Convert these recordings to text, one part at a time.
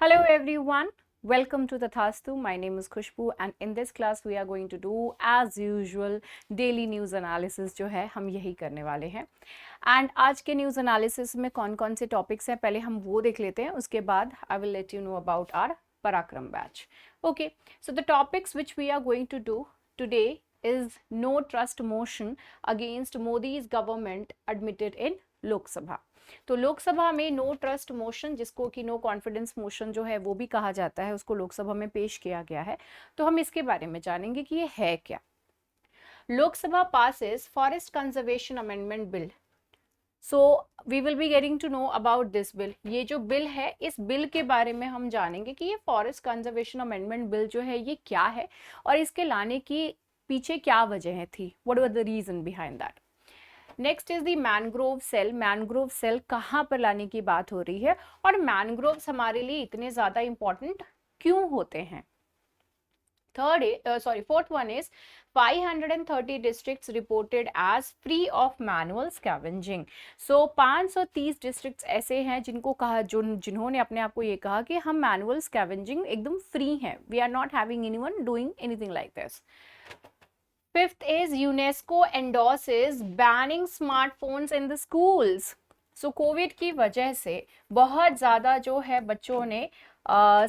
Hello everyone, welcome to Tathastu. My name is Khushbu and in this class we are going to do as usual daily news analysis जो है हम यही करने वाले हैं. And आज के news analysis में कौन कौन से topics हैं पहले हम वो देख लेते हैं, उसके बाद I will let you know about our Parakram batch. Okay, so the topics which we are going to do today is no trust motion against Modi's government admitted in Lok Sabha. तो लोकसभा में no trust motion, जिसको कि no confidence motion जो है वो भी कहा जाता है, उसको लोकसभा में पेश किया गया है. तो हम इसके बारे में जानेंगे कि ये है क्या. Lok Sabha passes forest conservation amendment bill. So we will be getting to know about this bill. ये जो बिल है, इस बिल के बारे में हम जानेंगे कि ये फॉरेस्ट कंजर्वेशन अमेंडमेंट बिल जो है ये क्या है और इसके लाने की पीछे क्या वजह थी, what were the reason behind that. Next is the mangrove cell. Mangrove cell कहाँ पर लाने की बात हो रही है और मैनग्रोव्स हमारे लिए इतने ज़्यादा इंपॉर्टेंट क्यों होते हैं. Fourth one is 530 districts reported as free of manual scavenging. So 530 districts ऐसे हैं जिनको कहा, जिन्होंने अपने आप को ये कहा कि हम मैनुअल स्कैवेंजिंग एकदम फ्री हैं. We are not having anyone doing anything like this. Fifth is UNESCO endorses banning smartphones in the schools. So COVID की वजह से बहुत ज़्यादा जो है बच्चों ने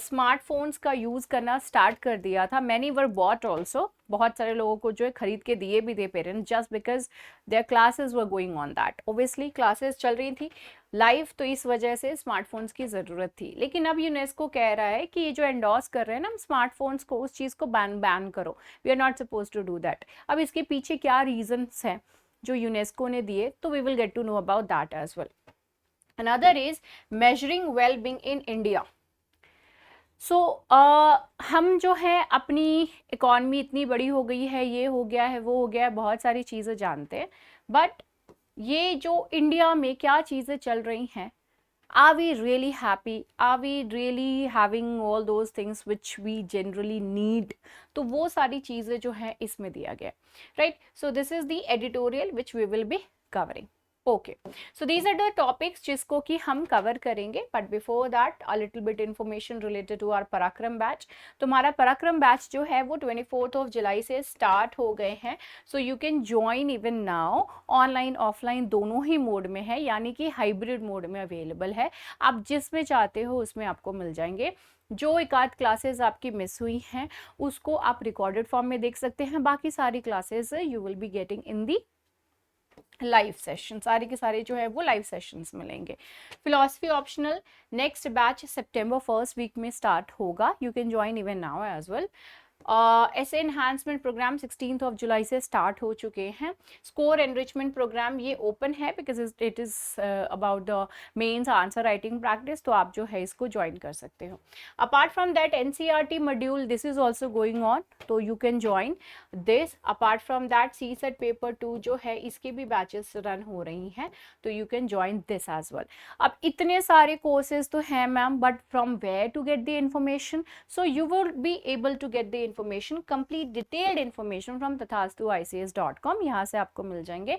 स्मार्टफोन्स का यूज़ करना स्टार्ट कर दिया था. Many were bought also. बहुत सारे लोगों को जो है खरीद के दिए भी थे parents, just because there classes were going on that. Obviously classes चल रही थी लाइव, तो इस वजह से स्मार्टफोन्स की ज़रूरत थी. लेकिन अब यूनेस्को कह रहा है कि ये जो एंडोर्स कर रहे हैं ना स्मार्टफोन्स को, उस चीज़ को बैन करो. We are not suppose to do that. अब इसके पीछे क्या रीजंस हैं जो यूनेस्को ने दिए, तो we will get to know about that as well. Another is measuring wellbeing in India. So हम जो है अपनी इकॉनमी इतनी बड़ी हो गई है, ये हो गया है, वो हो गया है, बहुत सारी चीज़ें जानते हैं, बट ये जो इंडिया में क्या चीज़ें चल रही हैं, are we really happy, are we really having all those things which we generally need, तो वो सारी चीज़ें जो हैं इसमें दिया गया. Right, so this is the editorial which we will be covering. Okay, so these are the topics जिसको कि हम कवर करेंगे. But before that a little bit information related to our Parakram batch. तुम्हारा पराक्रम बैच जो है वो 24 जुलाई से स्टार्ट हो गए हैं. So you can join even now. Online offline दोनों ही मोड में है, यानी कि हाइब्रिड मोड में अवेलेबल है. आप जिसमें चाहते हो उसमें आपको मिल जाएंगे. जो एक आध क्लासेस आपकी मिस हुई हैं उसको आप रिकॉर्डेड फॉर्म में देख सकते हैं. बाकी सारी classes you will be getting in the live session. सारे के सारे जो है वो लाइव सेशंस मिलेंगे. फिलॉसफी ऑप्शनल नेक्स्ट बैच सितंबर फर्स्ट वीक में स्टार्ट होगा. You can join even now as well. ऐसे एनहांसमेंट प्रोग्राम 16 जुलाई से स्टार्ट हो चुके हैं. स्कोर एनरिचमेंट प्रोग्राम ये ओपन है because it is about the mains answer writing practice, तो आप जो है इसको ज्वाइन कर सकते हो. Apart from that NCERT module this is also going on, तो you can join this. Apart from that CSAT paper 2 जो है इसके भी बैचेस रन हो रही हैं, तो you can join this as well. अब इतने सारे कोर्सेज तो हैं ma'am, but from where to get the information. So you will be able to get the information, complete detailed information from tathastuics.com. यहाँ से आपको मिल जाएंगे.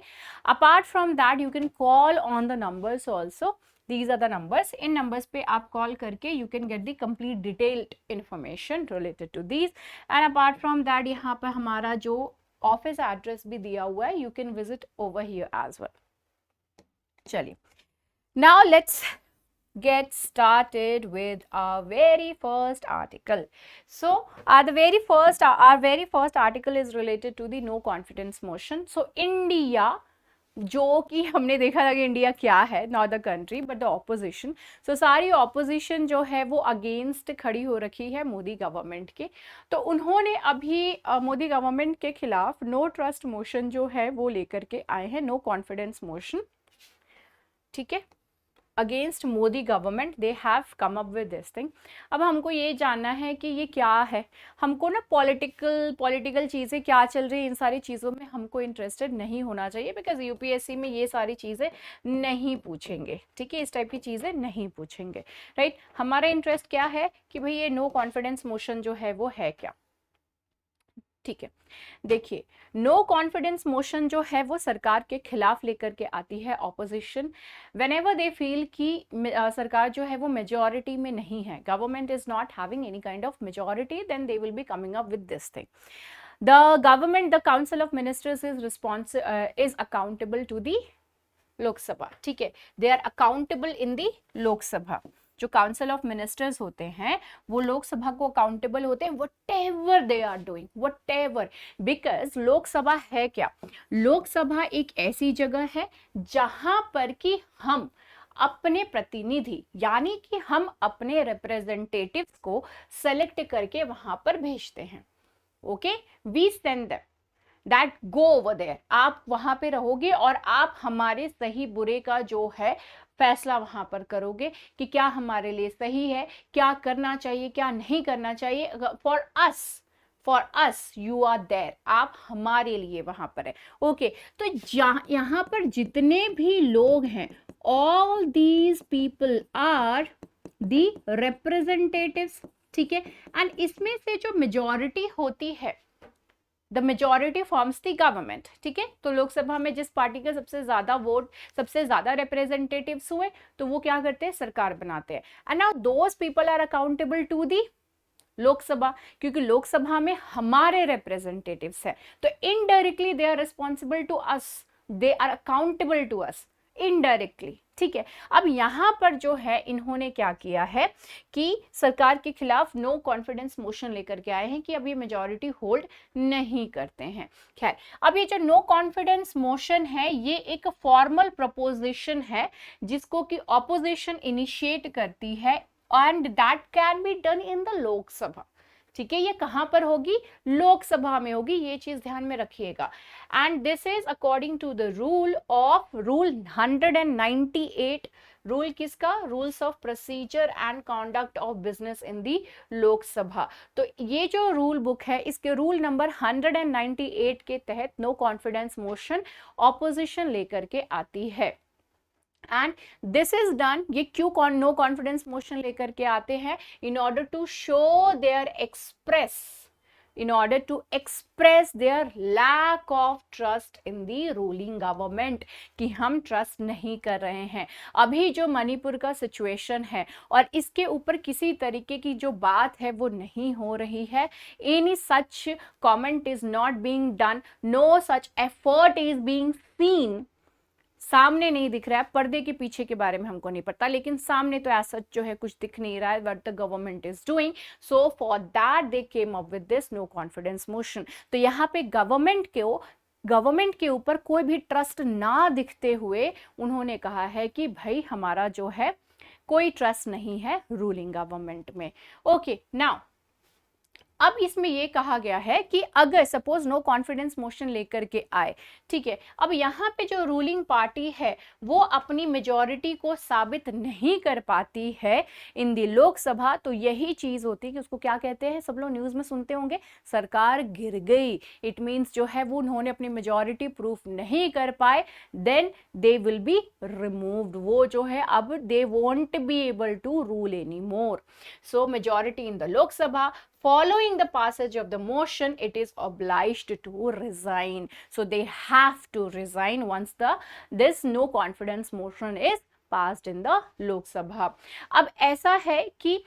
Apart from that you can call on the numbers also. These are the numbers. In numbers पे आप call करके you can get the complete detailed information related to these. And apart from that यहाँ पे हमारा जो office address भी दिया हुआ है, you can visit over here as well. चलिए, now let's get started with our very first article. So our very first article is related to the no confidence motion. So India, जो कि हमने देखा था कि इंडिया क्या है, not the country but the opposition. So सारी opposition जो है वो अगेंस्ट खड़ी हो रखी है मोदी गवर्नमेंट के. तो उन्होंने अभी मोदी गवर्नमेंट के खिलाफ नो ट्रस्ट मोशन जो है वो लेकर के आए हैं, नो कॉन्फिडेंस मोशन. ठीक है, against Modi government they have come up with this thing. अब हमको ये जानना है कि ये क्या है. हमको ना पॉलिटिकल चीज़ें क्या चल रही है, इन सारी चीज़ों में हमको इंटरेस्टेड नहीं होना चाहिए, बिकॉज यूपीएससी में ये सारी चीज़ें नहीं पूछेंगे. ठीक है, इस टाइप की चीज़ें नहीं पूछेंगे. राइट, हमारा इंटरेस्ट क्या है कि भाई ये नो कॉन्फिडेंस मोशन जो है वो है क्या. ठीक है, देखिए नो कॉन्फिडेंस मोशन जो है वो सरकार के खिलाफ लेकर के आती है ऑपोजिशन, व्हेनेवर दे फील कि सरकार जो है वो मेजॉरिटी में नहीं है, government is not having any kind of majority, then they will be coming up with this thing. The government, the council of ministers is accountable to the Lok Sabha. ठीक है, they are accountable in the Lok Sabha. जो council of ministers होते हैं वो लोकसभा को accountable होते हैं whatever they are doing, whatever, because Lok Sabha है क्या, लोकसभा एक ऐसी जगह है जहां पर कि हम अपने प्रतिनिधि यानी कि हम अपने रिप्रेजेंटेटिव्स को सेलेक्ट करके वहां पर भेजते हैं. Okay, we send them that go over there, आप वहां पे रहोगे और आप हमारे सही बुरे का जो है फैसला वहां पर करोगे कि क्या हमारे लिए सही है, क्या करना चाहिए, क्या नहीं करना चाहिए. For us you are there, आप हमारे लिए वहां पर है. ओके, तो यहाँ पर जितने भी लोग हैं, all these people are the representatives. ठीक है, एंड इसमें से जो मेजॉरिटी होती है, the majority forms the government. ठीक है, तो लोकसभा में जिस पार्टी का सबसे ज्यादा वोट, सबसे ज्यादा रिप्रेजेंटेटिव्स हुए, तो वो क्या करते हैं, सरकार बनाते हैं. And now those people are accountable to the Lok Sabha, क्योंकि लोकसभा में हमारे रिप्रेजेंटेटिव्स है, तो indirectly they are responsible to us, they are accountable to us indirectly. ठीक है, अब यहां पर जो है इन्होंने क्या किया है कि सरकार के खिलाफ नो कॉन्फिडेंस मोशन लेकर के आए हैं कि अब ये मेजॉरिटी होल्ड नहीं करते हैं. खैर, अब ये जो नो कॉन्फिडेंस मोशन है ये एक फॉर्मल प्रपोजिशन है जिसको कि ऑपोजिशन इनिशिएट करती है, and that can be done in the Lok Sabha. ठीक है, ये कहां पर होगी, लोकसभा में होगी, ये चीज ध्यान में रखिएगा. And this is according to the rule 198. Rule किसका, rules of procedure and conduct of business in the Lok Sabha. तो ये जो रूल बुक है इसके रूल नंबर 198 के तहत नो कॉन्फिडेंस मोशन ऑपोजिशन लेकर के आती है. एंड दिस इज डन, ये क्यों नो कॉन्फिडेंस मोशन लेकर के आते हैं, in order to show their express their lack of trust in the ruling government, कि हम ट्रस्ट नहीं कर रहे हैं. अभी जो मणिपुर का सिचुएशन है और इसके ऊपर किसी तरीके की जो बात है वो नहीं हो रही है, any such comment is not being done, no such effort is being seen. सामने नहीं दिख रहा है, पर्दे के पीछे के बारे में हमको नहीं पता, लेकिन सामने तो ऐसा जो है कुछ दिख नहीं रहा है what the government is doing. So for that they came up with this no confidence motion. तो यहाँ पे गवर्नमेंट के ऊपर कोई भी ट्रस्ट ना दिखते हुए उन्होंने कहा है कि भाई हमारा जो है कोई ट्रस्ट नहीं है रूलिंग गवर्नमेंट में. ओके, नाउ अब इसमें यह कहा गया है कि अगर सपोज नो कॉन्फिडेंस मोशन लेकर के आए, ठीक है, अब यहाँ पे जो रूलिंग पार्टी है वो अपनी मेजॉरिटी को साबित नहीं कर पाती है इन दी लोकसभा, तो यही चीज होती है कि उसको क्या कहते हैं, सब लोग न्यूज में सुनते होंगे, सरकार गिर गई. इट मींस जो है वो उन्होंने अपनी मेजॉरिटी प्रूफ नहीं कर पाए, then they will be removed. वो जो है अब they won't be able to rule any more. So majority in the Lok Sabha, following the passage of the motion, it is obliged to resign. So they have to resign once this no confidence motion is passed in the Lok Sabha. अब ऐसा है कि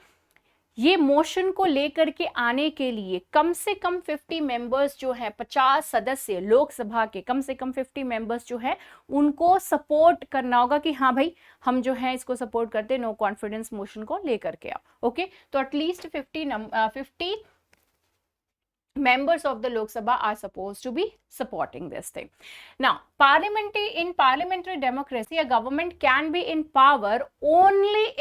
ये motion को लेकर के आने के लिए कम से कम 50 मेंबर्स जो है, 50 सदस्य लोकसभा के कम से कम 50 मेंबर्स जो है उनको सपोर्ट करना होगा कि हाँ भाई हम जो है इसको सपोर्ट करते हैं, नो कॉन्फिडेंस मोशन को लेकर के आओ. ओके, तो at least 50 members of the Lok Sabha are supposed to be supporting this thing. Now, in parliamentary democracy, a government can be in power only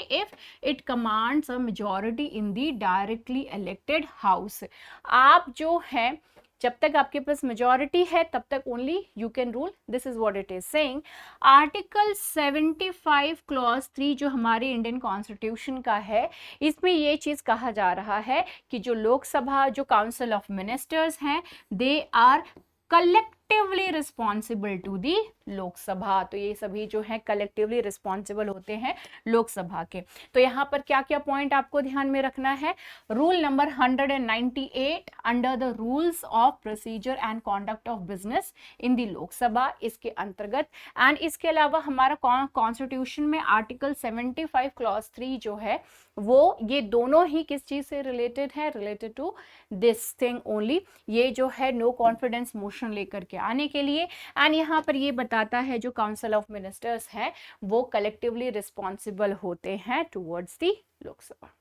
if it commands a majority in the directly elected house. आप जो है जब तक आपके पास majority है तब तक only you can rule. This is what it is saying. Article 75 clause 3 जो हमारे इंडियन कॉन्स्टिट्यूशन का है, इसमें ये चीज कहा जा रहा है कि जो लोकसभा, जो काउंसिल ऑफ मिनिस्टर्स हैं, they are collect collectively responsible to the Lok Sabha. तो ये सभी जो है कलेक्टिवली रिस्पॉन्सिबल होते हैं लोकसभा के। तो यहाँ पर क्या क्या पॉइंट आपको ध्यान में रखना है? Rule number 198 under the rules of procedure and conduct of business in the Lok Sabha, इसके अंतर्गत। एंड इसके अलावा हमारा कॉन्स्टिट्यूशन में आर्टिकल 75 क्लॉज 3 जो है वो, ये दोनों ही किस चीज से रिलेटेड है? Related to this thing only. ये जो है नो कॉन्फिडेंस मोशन लेकर के आने के लिए। एंड यहाँ पर ये बताता है जो काउंसिल ऑफ मिनिस्टर्स है वो कलेक्टिवली रिस्पॉन्सिबल होते हैं towards the Lok Sabha.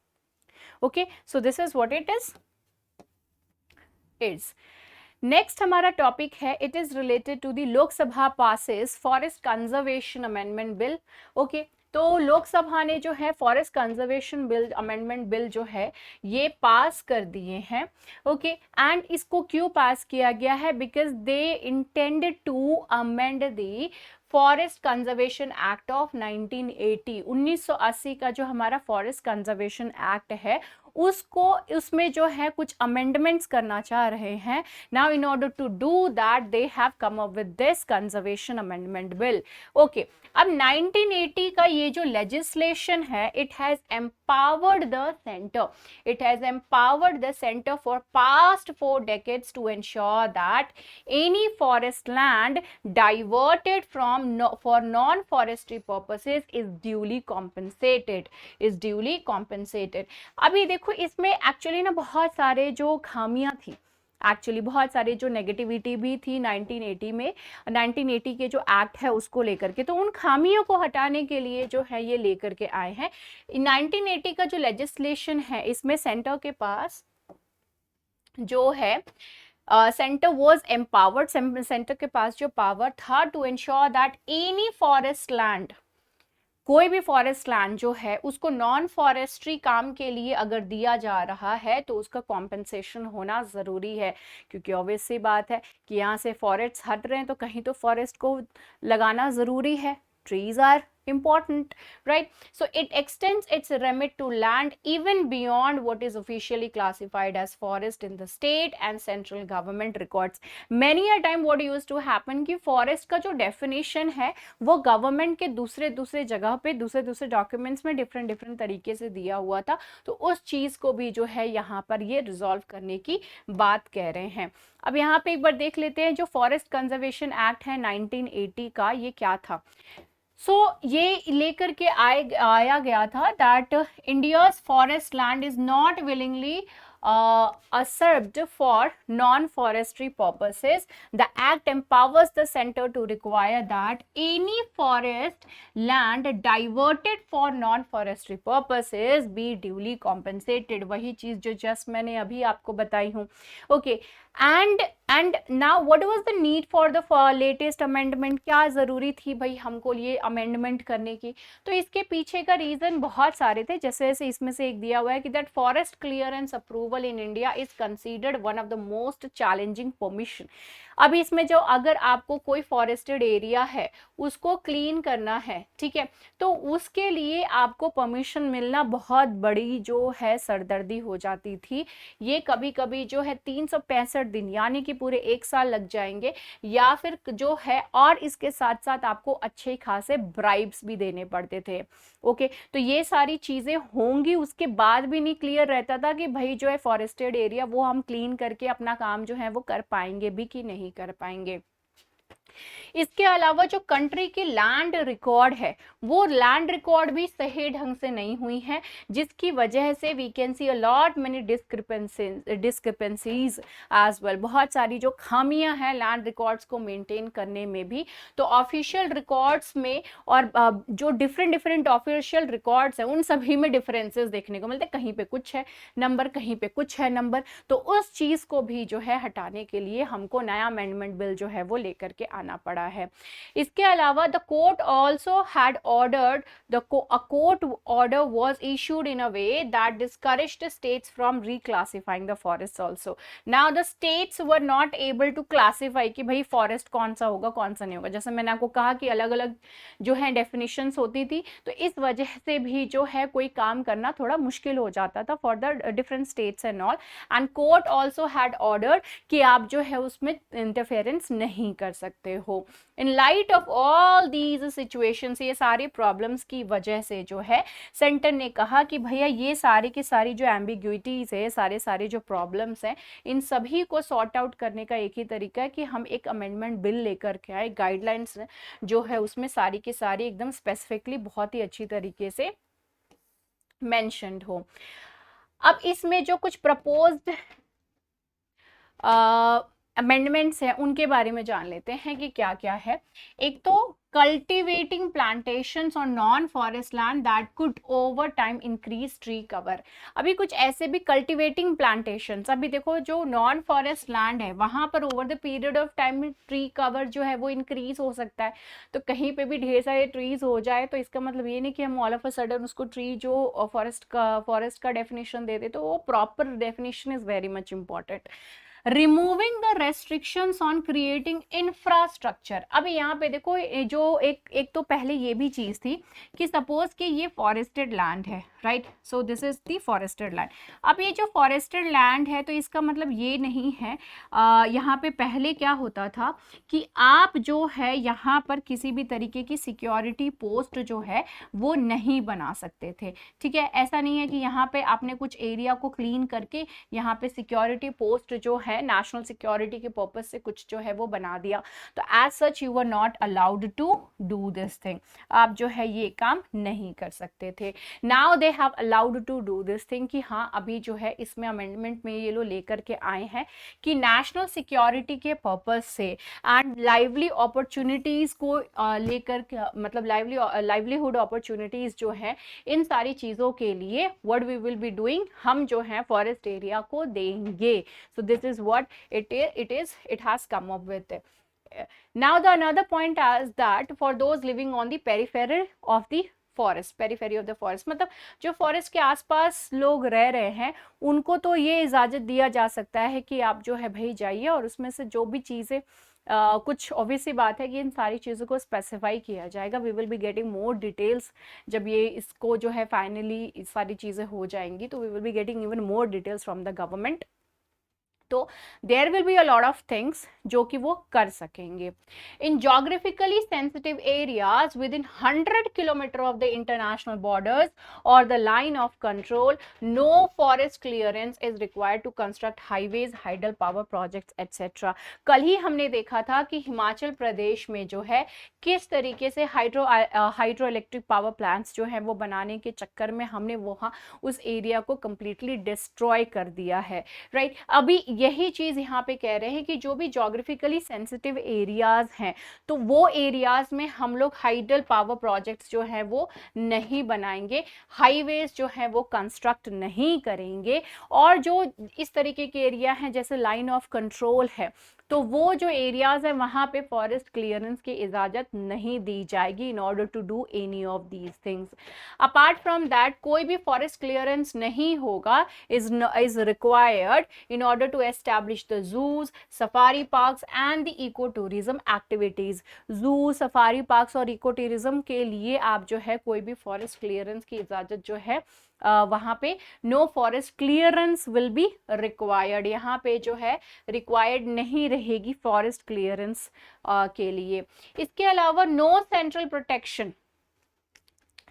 Okay, so this is what it is. Next हमारा टॉपिक है, it is related to the Lok Sabha passes forest conservation amendment bill. Okay, तो लोकसभा ने जो है forest conservation bill amendment bill जो है ये पास कर दिए हैं। ओके, एंड इसको क्यों पास किया गया है? Because they intended to amend the forest conservation act of 1980। 1980 का जो हमारा फॉरेस्ट कंजर्वेशन एक्ट है उसको, उसमें जो है कुछ अमेंडमेंट्स करना चाह रहे हैं। Now in order to do that they have come up with this conservation amendment bill. Okay, अब 1980 का ये जो लेजिस्लेशन है, it has empowered the center, it has empowered the center for past 4 decades to ensure that any forest land diverted from for non-forestry purposes is duly compensated, is duly compensated। अभी देखो इसमें actually ना बहुत सारे जो खामियां थी, actually बहुत सारे जो नेगेटिविटी भी थी 1980 में, 1980 के जो एक्ट है उसको लेकर के, तो उन खामियों को हटाने के लिए जो है ये लेकर के आए हैं। 1980 का जो लेजिस्लेशन है इसमें सेंटर के पास जो है सेंटर वॉज एम्पावर्ड, सेंटर के पास जो पावर था to ensure that any forest land, कोई भी फॉरेस्ट लैंड जो है उसको नॉन फॉरेस्ट्री काम के लिए अगर दिया जा रहा है तो उसका कॉम्पेंसेशन होना ज़रूरी है, क्योंकि ऑब्वियस सी बात है कि यहाँ से फॉरेस्ट हट रहे हैं तो कहीं तो फॉरेस्ट को लगाना ज़रूरी है। Trees are important, right? So it extends its remit to land even beyond what is officially classified as forest in the state and central government records. Many a time what used to happen कि forest का जो definition है वो government के दूसरे जगह पे दूसरे documents में different तरीके से दिया हुआ था, तो उस चीज़ को भी जो है यहाँ पर ये resolve करने की बात कह रहे हैं। अब यहाँ पे एक बार देख लेते हैं जो फॉरेस्ट कंजर्वेशन एक्ट है 1980 का, ये क्या था। ये लेकर के आया गया था that India's forest land is not willingly usurped for non-forestry purposes. The act empowers the center to require that any forest land diverted for non-forestry purposes be duly compensated. वही चीज जो जस्ट मैंने अभी आपको बताई हूँ। Okay, and now what was the need for the latest amendment? क्या जरूरी थी भाई हमको ये अमेंडमेंट करने की? तो इसके पीछे का रीजन बहुत सारे थे, जैसे इसमें से एक दिया हुआ है कि that forest clearance approval in India is considered one of the most challenging permission. अब इसमें जो अगर आपको कोई फॉरेस्टेड एरिया है उसको क्लीन करना है, ठीक है, तो उसके लिए आपको परमिशन मिलना बहुत बड़ी जो है सरदर्दी हो जाती थी। ये कभी कभी जो है 365 दिन यानी कि पूरे 1 साल लग जाएंगे, या फिर जो है और इसके साथ साथ आपको अच्छे खासे ब्राइब्स भी देने पड़ते थे। ओके, तो ये सारी चीजें होंगी, उसके बाद भी नहीं क्लियर रहता था कि भाई जो है फॉरेस्टेड एरिया वो हम क्लीन करके अपना काम जो है वो कर पाएंगे भी कि नहीं कर पाएंगे। इसके अलावा जो कंट्री की लैंड रिकॉर्ड है वो लैंड रिकॉर्ड भी सही ढंग से नहीं हुई है, जिसकी वजह से we can see a lot many discrepancies as well. बहुत सारी जो खामियां हैं लैंड रिकॉर्ड्स को मेंटेन करने में भी, तो ऑफिशियल रिकॉर्ड्स में और जो डिफरेंट ऑफिशियल रिकॉर्ड्स हैं उन सभी में डिफरेंसेस देखने को मिलते हैं, कहीं पे कुछ है नंबर, कहीं पे कुछ है नंबर। तो उस चीज को भी जो है हटाने के लिए हमको नया अमेंडमेंट बिल जो है वो लेकर के आना आना पड़ा है। इसके अलावा the court also had ordered a court order was issued in a way that discouraged the states from reclassifying the forests also. Now the states were not able to classify कि भाई फॉरेस्ट कौन सा होगा कौन सा नहीं होगा। जैसे मैंने आपको कहा कि अलग अलग जो है डेफिनेशंस होती थी, तो इस वजह से भी जो है कोई काम करना थोड़ा मुश्किल हो जाता था for the different states and all. And court also had order कि आप जो है उसमें इंटरफेरेंस नहीं कर सकते हो। In light of all these situations, ये सारी प्रॉब्लम्स की वजह से जो है सेंटर ने कहा कि भैया ये सारी की सारी जो एम्बिग्युइटीज है, सारे जो प्रॉब्लम्स हैं, इन सभी को सॉर्ट आउट करने का एक ही तरीका है कि हम एक अमेंडमेंट बिल लेकर के आए। गाइडलाइंस जो है उसमें सारी की सारी एकदम स्पेसिफिकली बहुत ही अच्छी तरीके से मेंशन्ड हो। अब इसमें जो कुछ प्रपोज्ड अमेंडमेंट्स हैं उनके बारे में जान लेते हैं कि क्या क्या है। एक तो cultivating plantations on non forest land that could over time increase tree cover. अभी कुछ ऐसे भी कल्टिवेटिंग प्लांटेशंस, अभी देखो जो नॉन फॉरेस्ट लैंड है वहां पर over the period of time में ट्री कवर जो है वो इंक्रीज हो सकता है। तो कहीं पे भी ढेर सारे ट्रीज हो जाए तो इसका मतलब ये नहीं कि हम ऑल ऑफ अ सडन उसको ट्री जो फॉरेस्ट का डेफिनेशन दे दे, तो वो proper definition is very much important. Removing the restrictions on creating infrastructure. अब यहाँ पे देखो जो एक तो पहले ये भी चीज थी कि सपोज कि ये फॉरेस्टेड लैंड है, right, so this is the forested land. अब ये जो फॉरेस्टेड लैंड है तो इसका मतलब ये नहीं है, यहाँ पे पहले क्या होता था कि आप जो है यहाँ पर किसी भी तरीके की सिक्योरिटी पोस्ट जो है वो नहीं बना सकते थे, ठीक है। ऐसा नहीं है कि यहाँ पे आपने कुछ एरिया को क्लीन करके यहाँ पे सिक्योरिटी पोस्ट जो है नेशनल सिक्योरिटी के पर्पस से कुछ जो है वो बना दिया, तो as such you were not allowed to do this thing, आप जो है ये काम नहीं कर सकते थे। Now they have allowed to do this thing कि हाँ अभी जो है इसमें अमेंडमेंट में ये लोग लेकर के आए हैं कि नेशनल सिक्योरिटी के पर्पस से एंड लाइवली अपॉर्चुनिटीज को लेकर मतलब लाइवलीहुड अपॉर्चुनिटीज जो है इन सारी चीजों के लिए what we will be doing, हम जो है फॉरेस्ट एरिया को देंगे। So this is what it has come up with. Now the another point is that for those living on the periphery of the forest, मतलब जो forest के आसपास लोग रह रहे हैं उनको तो ये इजाजत दिया जा सकता है कि आप जो है भाई जाइए और उसमें से जो भी चीजें कुछ ऑब्वियसली बात है कि इन सारी चीज़ों को स्पेसिफाई किया जाएगा। We will be getting more details जब ये इसको जो है फाइनली इस सारी चीज़ें हो जाएंगी, तो we will be getting even more details from the government. तो there will be a lot of things जो कि वो कर सकेंगे। In geographically sensitive areas within 100 kilometre of the international borders और the line of control, no forest clearance is required to construct highways, hydel power projects etcetera. कल ही हमने देखा था कि हिमाचल प्रदेश में जो है किस तरीके से हाइड्रो इलेक्ट्रिक पावर प्लांट्स जो है वो बनाने के चक्कर में हमने वहाँ उस एरिया को कंप्लीटली डिस्ट्रॉय कर दिया है, राइट। अभी यही चीज यहाँ पे कह रहे हैं कि जो भी जोग्राफिकली सेंसिटिव एरियाज हैं तो वो एरियाज में हम लोग हाइडल पावर प्रोजेक्ट्स जो है वो नहीं बनाएंगे, हाईवेज जो है वो कंस्ट्रक्ट नहीं करेंगे, और जो इस तरीके के एरिया हैं जैसे लाइन ऑफ कंट्रोल है तो वो जो एरियाज है वहां पे फॉरेस्ट क्लियरेंस की इजाजत नहीं दी जाएगी in order to do any of these things. Apart from that कोई भी फॉरेस्ट क्लियरेंस नहीं होगा is required in order to establish the zoos, safari parks and the ecotourism activities. zoo, safari parks और ecotourism के लिए आप जो है कोई भी फॉरेस्ट क्लियरेंस की इजाजत जो है वहां पे no forest clearance will be required, यहाँ पे जो है रिक्वायर्ड नहीं रहेगी फॉरेस्ट क्लियरेंस के लिए। इसके अलावा नो सेंट्रल प्रोटेक्शन,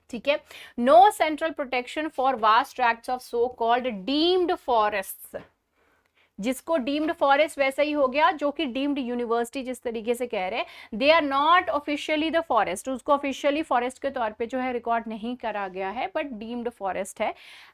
ठीक है, no central protection for vast tracts of so called deemed forests, जिसको डीम्ड फॉरेस्ट वैसा ही हो गया जो कि डीम्ड यूनिवर्सिटी जिस तरीके से कह रहे हैं they are not officially the forest, उसको ऑफिशियली फॉरेस्ट के तौर पे जो है रिकॉर्ड नहीं करा गया है बट डीम्ड फॉरेस्ट है,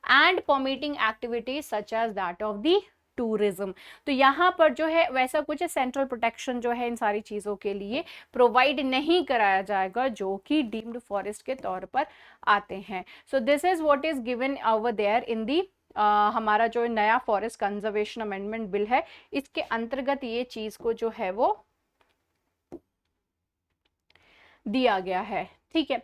and permitting activities such as that of the tourism. तो यहाँ पर जो है वैसा कुछ सेंट्रल प्रोटेक्शन जो है इन सारी चीजों के लिए प्रोवाइड नहीं कराया जाएगा जो कि डीम्ड फॉरेस्ट के तौर पर आते हैं। So this is what is given over there in the हमारा जो नया फॉरेस्ट कंजर्वेशन अमेंडमेंट बिल है, इसके अंतर्गत ये चीज को जो है वो दिया गया है। ठीक है,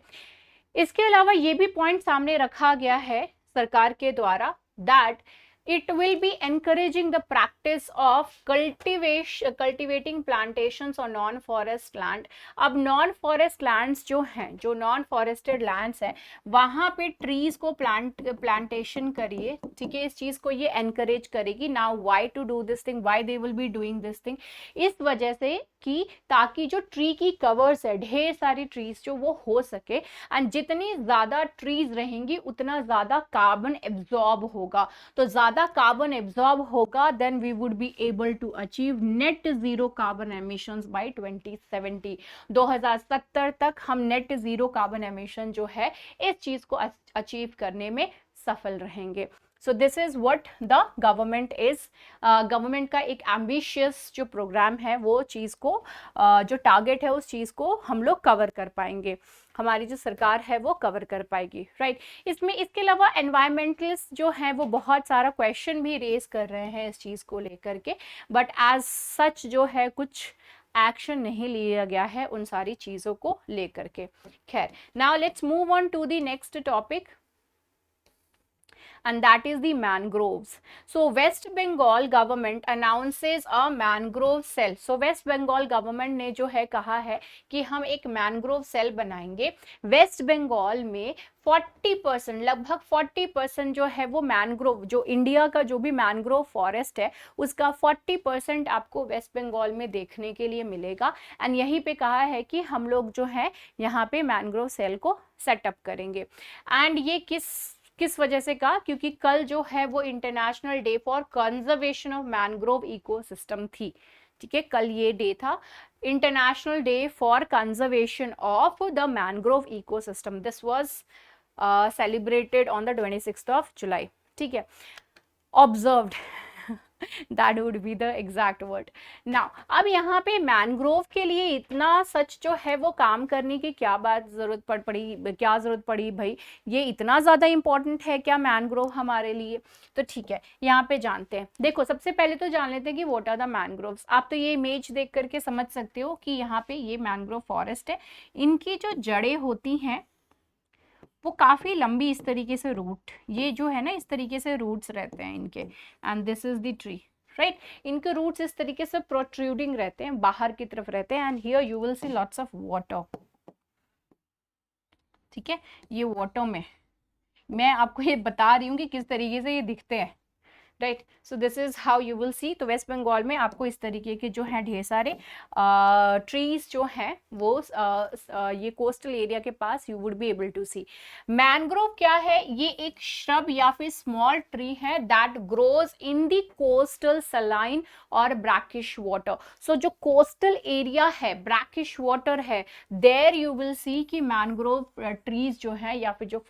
इसके अलावा ये भी पॉइंट सामने रखा गया है सरकार के द्वारा that it will be encouraging the practice of cultivating plantations or non forest land। अब non forest lands जो हैं, जो non forested lands हैं, वहां पे trees को plantation करिए। ठीक है, इस चीज को ये encourage करेगी। now why to do this thing, why they will be doing this thing, इस वजह से कि ताकि जो ट्री की कवर्स है, ढेर सारी ट्रीज जो वो हो सके, एंड जितनी ज्यादा ट्रीज रहेंगी उतना ज्यादा कार्बन एब्जॉर्ब होगा। तो ज्यादा कार्बन एब्जॉर्ब होगा, then we would be able to achieve net zero carbon emissions by 2070। 2070 तक हम नेट जीरो कार्बन एमिशन जो है इस चीज को अचीव करने में सफल रहेंगे। सो this is what the government is, government का एक एम्बिशियस जो प्रोग्राम है वो चीज को जो टारगेट है उस चीज को हम लोग कवर कर पाएंगे, हमारी जो सरकार है वो कवर कर पाएगी, राइट। इसमें इसके अलावा एनवायरमेंटलिस्ट जो हैं वो बहुत सारा क्वेश्चन भी रेज कर रहे हैं इस चीज़ को लेकर के, बट एज सच जो है कुछ एक्शन नहीं लिया गया है उन सारी चीज़ों को लेकर के। खैर, now let's move on to the next topic, and that is the mangroves. So West Bengal government announces a mangrove cell. So West Bengal government ने जो है कहा है कि हम एक मैनग्रोव सेल बनाएंगे। वेस्ट बंगाल में 40%, लगभग 40% जो है वो मैनग्रोव, जो इंडिया का जो भी मैनग्रोव फॉरेस्ट है उसका 40% आपको वेस्ट बंगाल में देखने के लिए मिलेगा। एंड यहीं पे कहा है कि हम लोग जो है यहाँ पे मैनग्रोव सेल को सेटअप करेंगे। एंड ये किस वजह से कहा, क्योंकि कल जो है वो international day for conservation of mangrove ecosystem थी। ठीक है, कल ये डे था, international day for conservation of the mangrove ecosystem. This was celebrated on the 26th of July। ठीक है, observed that would be the exact word। now अब यहाँ पे मैनग्रोव के लिए इतना सच जो है वो काम करने की क्या जरूरत पड़ी भाई, ये इतना ज़्यादा इंपॉर्टेंट है क्या मैनग्रोव हमारे लिए? तो ठीक है, यहाँ पे जानते हैं। देखो, सबसे पहले तो जान लेते हैं कि व्हाट आर द मैनग्रोव्स। आप तो ये इमेज देख करके समझ सकते हो कि यहाँ पे ये मैनग्रोव फॉरेस्ट है। इनकी जो जड़ें होती हैं वो काफ़ी लंबी, इस तरीके से रूट, ये जो है ना इस तरीके से रूट्स रहते हैं इनके, and this is the tree, right. इनके रूट्स इस तरीके से प्रोट्रूडिंग रहते हैं, बाहर की तरफ रहते हैं, and here you will C lots of water. ठीक है, ये वाटर में मैं आपको ये बता रही हूँ कि किस तरीके से ये दिखते हैं, right. So this is how you will सी। तो वेस्ट बंगाल में आपको इस तरीके के जो है ढेर सारे ट्रीज जो हैं वो ये कोस्टल एरिया के पास you would be able to see. Mangrove क्या है? ये एक श्रब या फिर स्मॉल ट्री है that grows in the coastal saline और ब्रैकिश वाटर। सो जो कोस्टल एरिया है, ब्रैकिश वाटर है, देयर यू विल सी कि मैनग्रोव ट्रीज जो है या फिर जो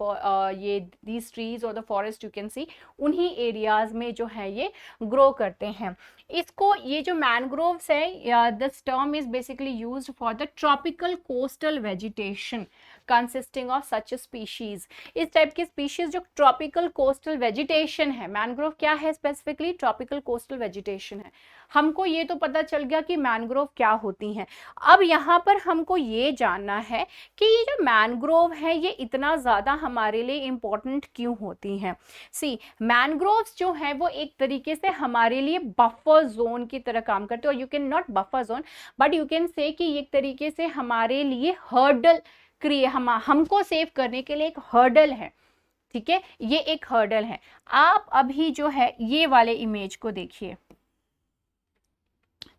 ये दीज ट्रीज और the forest you can see, उन्हीं एरियाज में जो है ये ग्रो करते हैं। इसको, ये जो मैनग्रोव्स है, this term is basically used for the tropical coastal vegetation consisting of such species. इस टाइप की स्पीशीज जो ट्रॉपिकल कोस्टल वेजिटेशन है, मैनग्रोव क्या है? स्पेसिफिकली ट्रॉपिकल कोस्टल वेजिटेशन है। हमको ये तो पता चल गया कि मैनग्रोव क्या होती हैं। अब यहाँ पर हमको ये जानना है कि ये जो मैनग्रोव है ये इतना ज़्यादा हमारे लिए इम्पोर्टेंट क्यों होती हैं। सी, मैनग्रोव्स जो है वो एक तरीके से हमारे लिए बफर जोन की तरह काम करते हैं, और you can not buffer zone but you can say कि एक तरीके से हमारे लिए हर्डल हमको सेव करने के लिए एक हर्डल है। ठीक है, ये एक हर्डल है। आप अभी जो है ये वाले इमेज को देखिए।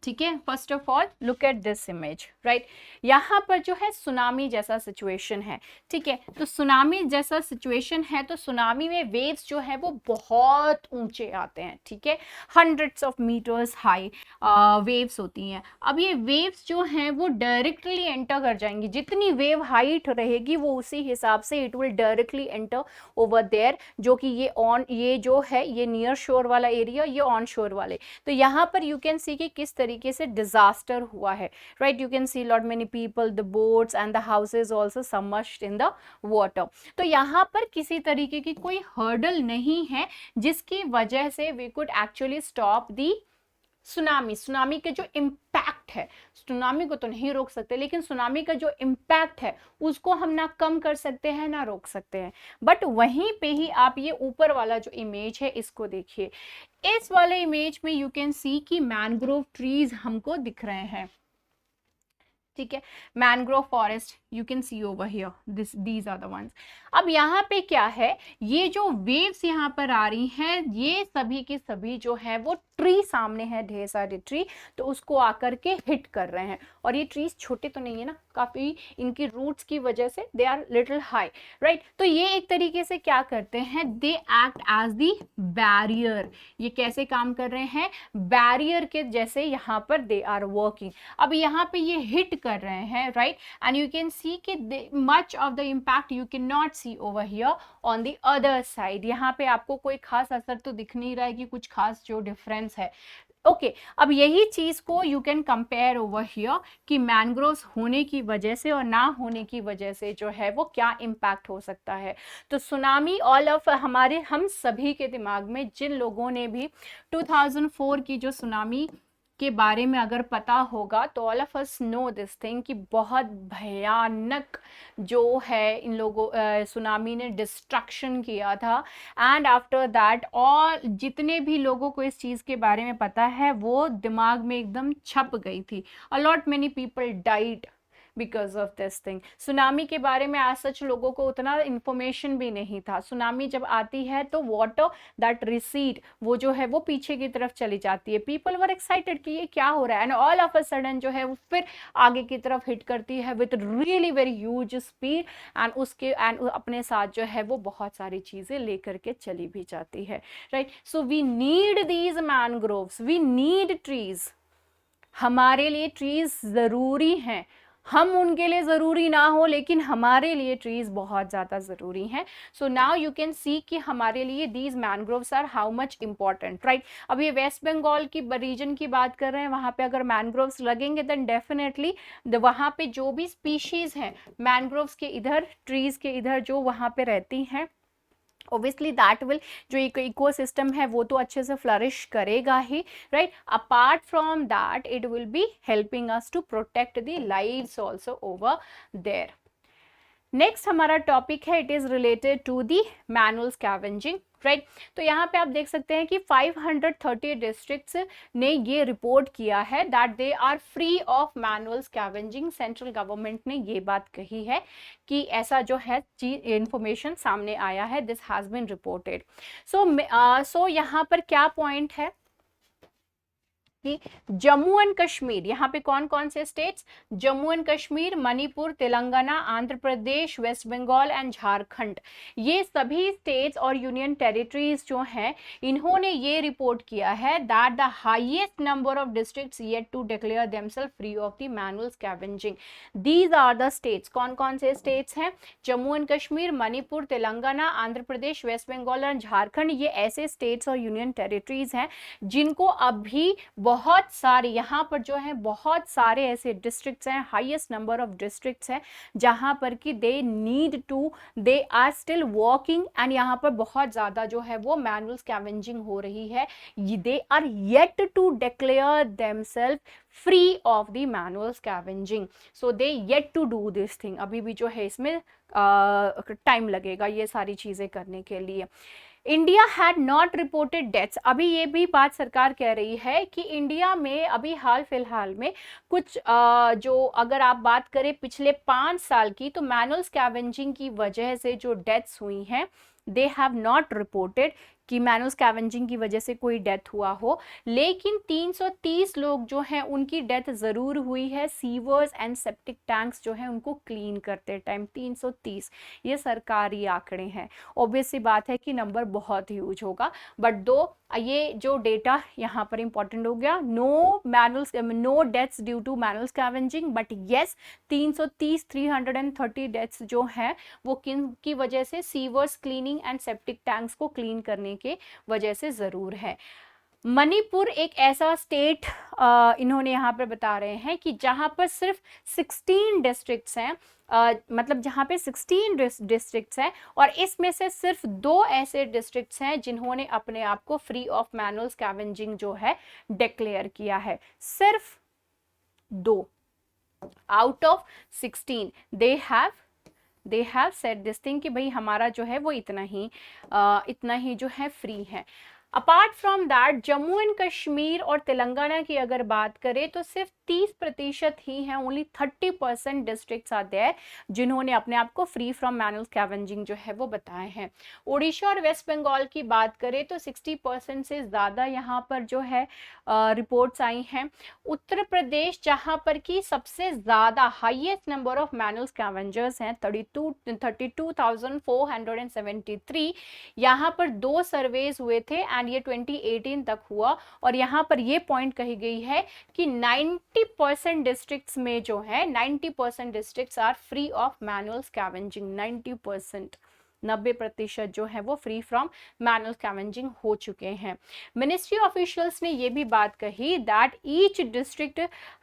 ठीक है, first of all look at this image, right. यहाँ पर जो है सुनामी जैसा सिचुएशन है। ठीक है, तो सुनामी जैसा सिचुएशन है, तो सुनामी में वेव्स जो है वो बहुत ऊंचे आते हैं। ठीक है, hundreds of metres high waves होती हैं। अब ये वेव्स जो हैं वो डायरेक्टली एंटर कर जाएंगी, जितनी वेव हाइट रहेगी वो उसी हिसाब से it will directly enter over there, जो कि ये जो है ये नियर शोर वाला एरिया, ये ऑन शोर वाले। तो यहाँ पर यू कैन सी कि किस तरीके से डिजास्टर हुआ है, right. You can see lot many people, the boats and the houses also submerged in the water. तो यहाँ पर किसी तरीके की कोई हर्डल नहीं है जिसकी वजह से we could actually stop the tsunami के जो इम्पैक्ट इम्पैक्ट है, सुनामी को तो नहीं रोक सकते, लेकिन सुनामी का जो इम्पैक्ट है उसको हम ना कम कर सकते हैं ना रोक सकते हैं। बट वहीं पे ही आप ये ऊपर वाला जो इमेज है इसको देखिए, इस वाले इमेज में यू कैन सी कि मैंग्रोव ट्रीज हमको दिख रहे हैं, ठीक है, mangrove forest you can see over here, these are the ones. अब यहाँ पे क्या है, ये जो वेव्स यहाँ पर आ रही हैं, ये सभी के सभी जो है वो ट्री सामने है, ढेर सारे ट्री, तो उसको आकर के हिट कर रहे हैं। और ये ट्रीज छोटे तो नहीं है ना, काफी इनकी रूट्स की वजह से they are little high, right. तो ये एक तरीके से क्या करते हैं, they act as the barrier. ये कैसे काम कर रहे हैं, बैरियर के जैसे यहाँ पर दे आर वर्किंग। अब यहाँ पे ये हिट कर रहे हैं, right, and you can see कि much of the impact you can not see over here on the other side. यहाँ पे आपको कोई खास असर तो दिख नहीं रहा है कि कुछ खास जो डिफरेंस है। ओके, अब यही चीज को you can compare over here कि मैंग्रोव्स होने की वजह से और ना होने की वजह से जो है वो क्या इम्पैक्ट हो सकता है। तो सुनामी ऑल ऑफ हमारे हम सभी के दिमाग में, जिन लोगों ने भी 2004 की जो सुनामी के बारे में अगर पता होगा, तो all of us know this thing कि बहुत भयानक जो है इन लोगों सुनामी ने डिस्ट्रक्शन किया था। एंड आफ्टर दैट और जितने भी लोगों को इस चीज़ के बारे में पता है वो दिमाग में एकदम छप गई थी। Allot many people died because of this thing. Tsunami के बारे में आज सच लोगों को उतना इंफॉर्मेशन भी नहीं था। सुनामी जब आती है तो वाटर दैट रिसीड, वो जो है वो पीछे की तरफ चली जाती है। पीपल वर एक्साइटेड कि ये क्या हो रहा है, and all of a sudden जो है वो फिर आगे की तरफ हिट करती है with really very huge speed, and अपने साथ जो है वो बहुत सारी चीजें लेकर के चली भी जाती है, right. So we need these mangroves, we need trees. हमारे लिए ट्रीज जरूरी हैं, हम उनके लिए ज़रूरी ना हो लेकिन हमारे लिए ट्रीज बहुत ज़्यादा ज़रूरी हैं। So now you can see कि हमारे लिए these mangroves are how much important, right. अब ये वेस्ट बंगाल की रीजन की बात कर रहे हैं, वहाँ पे अगर मैनग्रोव्स लगेंगे देन डेफिनेटली वहाँ पे जो भी स्पीशीज़ हैं मैनग्रोव्स के इधर, ट्रीज के इधर जो वहाँ पे रहती हैं, ऑब्वियसली दैट विल, जो इकोसिस्टम है वो तो अच्छे से फ्लरिश करेगा ही, right. Apart from that it will be helping us to protect the lives also over there. Next हमारा टॉपिक है, it is related to the manual scavenging, right. तो यहाँ पे आप देख सकते हैं कि 530 डिस्ट्रिक्ट्स ने ये रिपोर्ट किया है that they are free of manual scavenging. Central government ने ये बात कही है कि ऐसा जो है इंफॉर्मेशन सामने आया है, दिस हैज बीन रिपोर्टेड। सो यहाँ पर क्या पॉइंट है कि जम्मू एंड कश्मीर, यहाँ पे कौन कौन से states, Jammu and Kashmir, Manipur, Telangana, Andhra Pradesh, West Bengal and Jharkhand, ये सभी स्टेट्स और यूनियन टेरिटरीज जो हैं इन्होंने ये रिपोर्ट किया है that the highest number of districts yet to declare themself free of the manual scavenging. These are the states, कौन कौन से स्टेट्स हैं, जम्मू एंड कश्मीर, मणिपुर, तेलंगाना, आंध्र प्रदेश, वेस्ट बंगाल और झारखंड। ये ऐसे स्टेट्स और यूनियन टेरिटरीज हैं जिनको अभी बहुत सारे, यहाँ पर जो है बहुत सारे ऐसे डिस्ट्रिक्ट्स हैं, हाईएस्ट नंबर ऑफ डिस्ट्रिक्ट्स हैं जहाँ पर कि they need to, they are still working, and यहाँ पर बहुत ज़्यादा जो है वो मैनुअल स्कैवेंजिंग हो रही है। They are yet to declare themself free of the manual scavenging, so they yet to do this thing. अभी भी जो है इसमें टाइम लगेगा ये सारी चीज़ें करने के लिए। India had not reported deaths, अभी ये भी बात सरकार कह रही है कि इंडिया में अभी हाल फिलहाल में कुछ जो अगर आप बात करें पिछले 5 साल की, तो मैनुअल स्कैवेंजिंग की वजह से जो डेथ्स हुई हैं दे हैव नॉट रिपोर्टेड कि मैनुअल स्कैवेंजिंग की वजह से कोई डेथ हुआ हो, लेकिन 330 लोग जो हैं उनकी डेथ ज़रूर हुई है सीवर्स एंड सेप्टिक टैंक्स जो हैं उनको क्लीन करते टाइम। 330 ये सरकारी आंकड़े हैं, ऑब्वियस सी बात है कि नंबर बहुत ह्यूज होगा, बट दो ये जो डेटा यहाँ पर इंपॉर्टेंट हो गया, no deaths due to manual scavenging, but yes 330 deaths जो हैं वो किन की वजह से, sewers cleaning and septic tanks को क्लीन करने के वजह से ज़रूर है। मणिपुर एक ऐसा स्टेट इन्होंने यहाँ पर बता रहे हैं कि जहाँ पर सिर्फ 16 डिस्ट्रिक्ट्स हैं, मतलब जहाँ पे 16 डिस्ट्रिक्ट्स हैं और इसमें से सिर्फ 2 ऐसे डिस्ट्रिक्ट्स हैं जिन्होंने अपने आप को फ्री ऑफ मैनुअल स्कैवेंजिंग जो है डिक्लेयर किया है। सिर्फ 2 out of 16 they have set this thing कि भाई हमारा जो है वो इतना ही जो है फ्री है। Apart from that Jammu and Kashmir और तेलंगाना की अगर बात करें तो सिर्फ 30% ही हैं, ओनली 30% डिस्ट्रिक्ट्स आर देयर जिन्होंने अपने आप को फ्री फ्रॉम मैनुअल स्कैवेंजिंग जो है वो बताए हैं। उड़ीसा और वेस्ट बंगाल की बात करें तो 60% से ज़्यादा यहाँ पर जो है रिपोर्ट्स आई हैं। उत्तर प्रदेश जहाँ पर कि सबसे ज़्यादा highest number of manual scavengers हैं 32,473, यहाँ पर 2 सर्वेज हुए थे एंड ये 2018 तक हुआ और यहाँ पर ये पॉइंट कही गई है कि 90% डिस्ट्रिक्ट्स में जो है 90% districts are free of manual scavenging. 90% जो है वो फ्री फ्रॉम मैनुअल स्कैवेंजिंग हो चुके हैं। मिनिस्ट्री ऑफिशियल्स ने ये भी बात कही that each district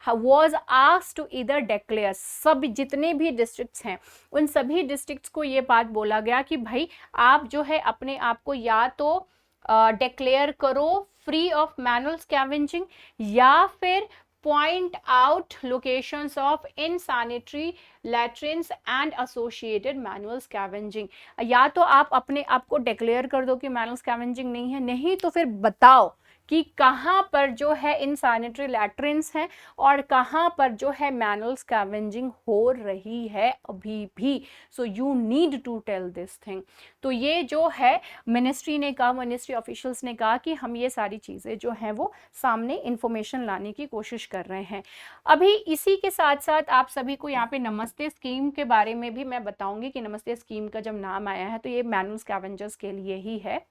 was asked to either declare, सब जितने भी डिस्ट्रिक्ट्स हैं उन सभी डिस्ट्रिक्ट्स को ये बात बोला गया कि भाई आप जो है अपने आप को या तो डिक्लेयर करो फ्री ऑफ मैनुअल स्कैवेंजिंग या फिर point out locations of insanitary latrines and associated manual scavenging. या तो आप अपने आप को डिक्लेयर कर दो कि मैनुअल स्कैवेंजिंग नहीं है, नहीं तो फिर बताओ कि कहाँ पर जो है इनसैनिटरी लैट्रिन्स हैं और कहाँ पर जो है मैनुअल स्कैवेंजिंग हो रही है अभी भी। So you need to tell this thing. तो ये जो है मिनिस्ट्री ऑफिशियल्स ने कहा कि हम ये सारी चीज़ें जो हैं वो सामने इंफॉर्मेशन लाने की कोशिश कर रहे हैं। अभी इसी के साथ साथ आप सभी को यहाँ पे नमस्ते स्कीम के बारे में भी मैं बताऊंगी कि नमस्ते स्कीम का जब नाम आया है तो ये मैनुअल स्कैवेंजर्स के लिए ही है।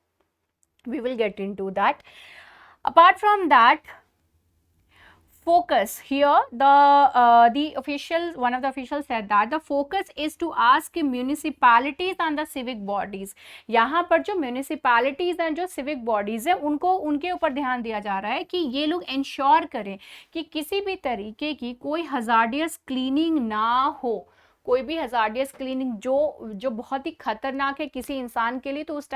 We will get into that. Apart from that, focus here, one of the officials said that the focus is to ask municipalities and the civic bodies। यहाँ पर जो municipalities and जो civic bodies है उनके ऊपर ध्यान दिया जा रहा है कि ये लोग इंश्योर करें कि किसी भी तरीके की कोई हजार्डियस क्लीनिंग ना हो, कोई भी हजार्डियस क्लीनिंग जो बहुत ही खतरनाक है किसी इंसान के लिए, तो उस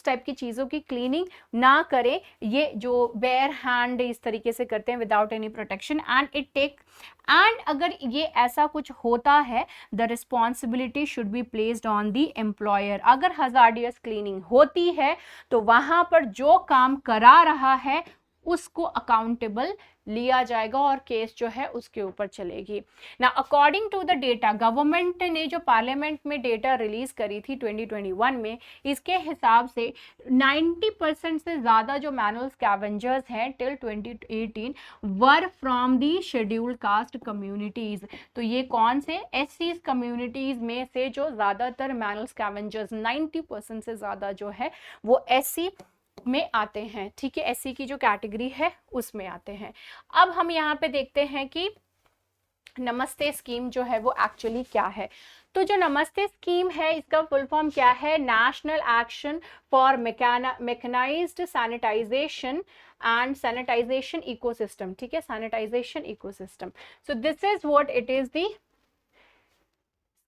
टाइप की चीज़ों की क्लीनिंग ना करें। ये जो बेयर हैंड इस तरीके से करते हैं विदाउट एनी प्रोटेक्शन एंड अगर ये ऐसा कुछ होता है the responsibility should be placed on the employer. अगर हजार्डियस क्लीनिंग होती है तो वहां पर जो काम करा रहा है उसको अकाउंटेबल लिया जाएगा और केस जो है उसके ऊपर चलेगी। ना according to the data, government ने जो पार्लियामेंट में डेटा रिलीज करी थी 2021 में, इसके हिसाब से 90% से ज़्यादा जो मैनुअल स्कैवेंजर्स हैं till 2018 were from the scheduled caste communities. तो ये कौन से एससी कम्युनिटीज़ में से जो ज़्यादातर मैनुअल स्कैवेंजर्स 90% से ज़्यादा जो है वो एससी में आते हैं। ठीक है, एससी की जो कैटेगरी है उसमें आते हैं। अब हम यहाँ पे देखते हैं कि नमस्ते स्कीम जो है वो एक्चुअली क्या है। तो जो नमस्ते स्कीम है इसका फुल फॉर्म क्या है? National action for mechanised sanitisation and sanitisation ecosystem. ठीक है, sanitisation ecosystem. So this is what it is the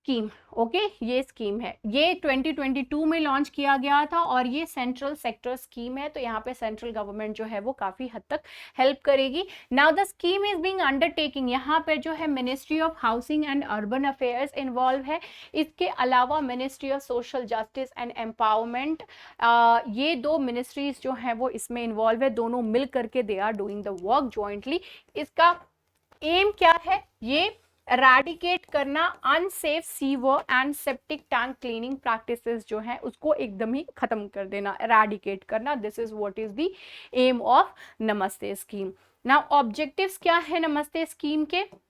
scheme. Okay, ये स्कीम है, ये 2022 में लॉन्च किया गया था और ये सेंट्रल सेक्टर स्कीम है। तो यहाँ पे सेंट्रल गवर्नमेंट जो है वो काफ़ी हद तक हेल्प करेगी। Now the scheme is being undertaking, यहाँ पे जो है ministry of housing and urban affairs involve है। इसके अलावा ministry of social justice and empowerment, ये 2 मिनिस्ट्रीज जो हैं वो इसमें इन्वॉल्व है। दोनों मिल करके they are doing the work jointly. इसका एम क्या है? ये एराडिकेट करना unsafe sewer and septic tank cleaning practices जो है उसको एकदम ही खत्म कर देना, एराडिकेट करना। This is what is the aim of Namaste scheme. Now objectives क्या है नमस्ते स्कीम के?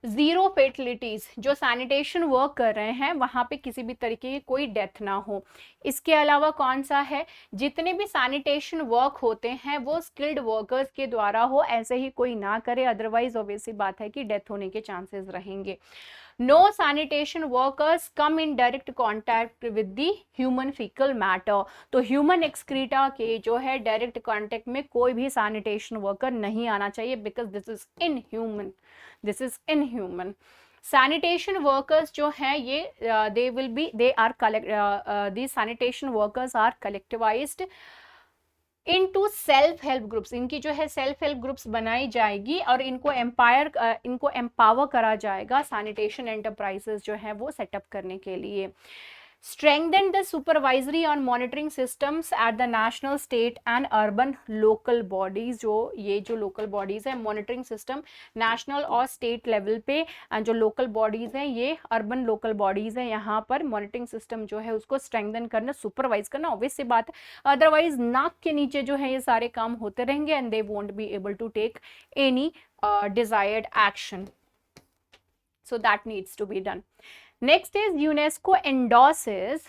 जीरो फेटलिटीज, जो सैनिटेशन वर्क कर रहे हैं वहां पे किसी भी तरीके की कोई डेथ ना हो। इसके अलावा कौन सा है? जितने भी सैनिटेशन वर्क होते हैं वो स्किल्ड वर्कर्स के द्वारा हो, ऐसे ही कोई ना करे, अदरवाइज ऑब्वियसली बात है कि डेथ होने के चांसेस रहेंगे। No sanitation workers come in direct contact with the human faecal matter. तो ह्यूमन एक्सक्रीटा के जो है डायरेक्ट कॉन्टैक्ट में कोई भी सैनिटेशन वर्कर नहीं आना चाहिए, because this is inhuman, this is inhuman. Sanitation workers जो हैं ये they are the sanitation workers are collectivised into self help groups, इनकी जो है सेल्फ हेल्प ग्रुप्स बनाई जाएगी और इनको एम्पावर करा जाएगा सैनिटेशन एंटरप्राइजेस जो है वो सेटअप करने के लिए। strengthen the supervisory and monitoring systems at the national, state and urban local bodies, जो local bodies है monitoring system national और state level पे, and जो local bodies हैं ये urban local bodies हैं, यहाँ पर monitoring system जो है उसको strengthen करना, supervise करना obvious सी बात है, otherwise नाक के नीचे जो है ये सारे काम होते रहेंगे and they won't be able to take any desired action, so that needs to be done. Next is UNESCO endorses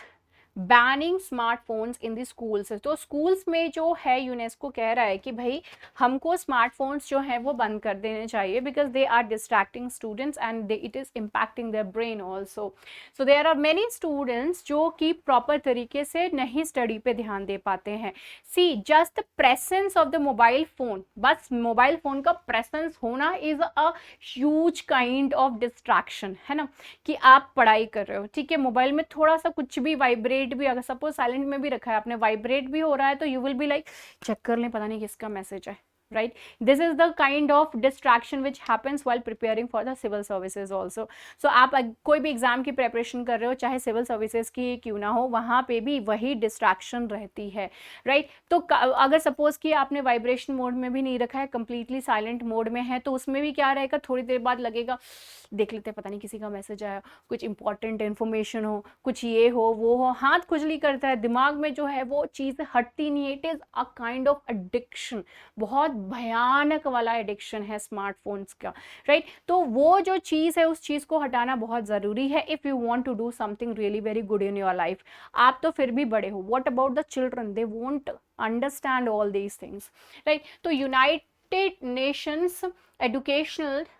banning smartphones in the schools. तो स्कूल्स में जो है यूनेस्को कह रहा है कि भाई हमको स्मार्टफोन्स जो है वो बंद कर देने चाहिए, because they are distracting students and it is impacting their brain also. So there are many students जो कि प्रॉपर तरीके से नहीं स्टडी पे ध्यान दे पाते हैं। See just the presence of the mobile phone, बस मोबाइल फोन का प्रेजेंस होना is a huge kind of distraction, है ना, कि आप पढ़ाई कर रहे हो, ठीक है, मोबाइल में थोड़ा सा कुछ भी वाइब्रेट भी, अगर सपोज साइलेंट में भी रखा है आपने, वाइब्रेट भी हो रहा है तो you will be like check कर लें पता नहीं किसका मैसेज है, right? This is the kind of distraction which happens while preparing for the civil services also. So आप कोई भी एग्जाम की प्रेपरेशन कर रहे हो, चाहे सिविल सर्विसेज की क्यों ना हो, वहाँ पे भी वही डिस्ट्रैक्शन रहती है, राइट? तो अगर सपोज कि आपने वाइब्रेशन मोड में भी नहीं रखा है, कंप्लीटली साइलेंट मोड में है, तो उसमें भी क्या रहेगा, थोड़ी देर बाद लगेगा देख लेते हैं पता नहीं किसी का मैसेज आया, कुछ इंपॉर्टेंट इन्फॉर्मेशन हो, कुछ ये हो वो हो, हाथ खुजली करता है, दिमाग में जो है वो चीज़ हटती नहीं है। It is a kind of addiction, बहुत भयानक वाला एडिक्शन है स्मार्टफोन्स का, राइट? तो वो जो चीज़ है उस चीज़ को हटाना बहुत ज़रूरी है if you want to do something really very good in your life. आप तो फिर भी बड़े हो, what about the children, they won't understand all these things, right? तो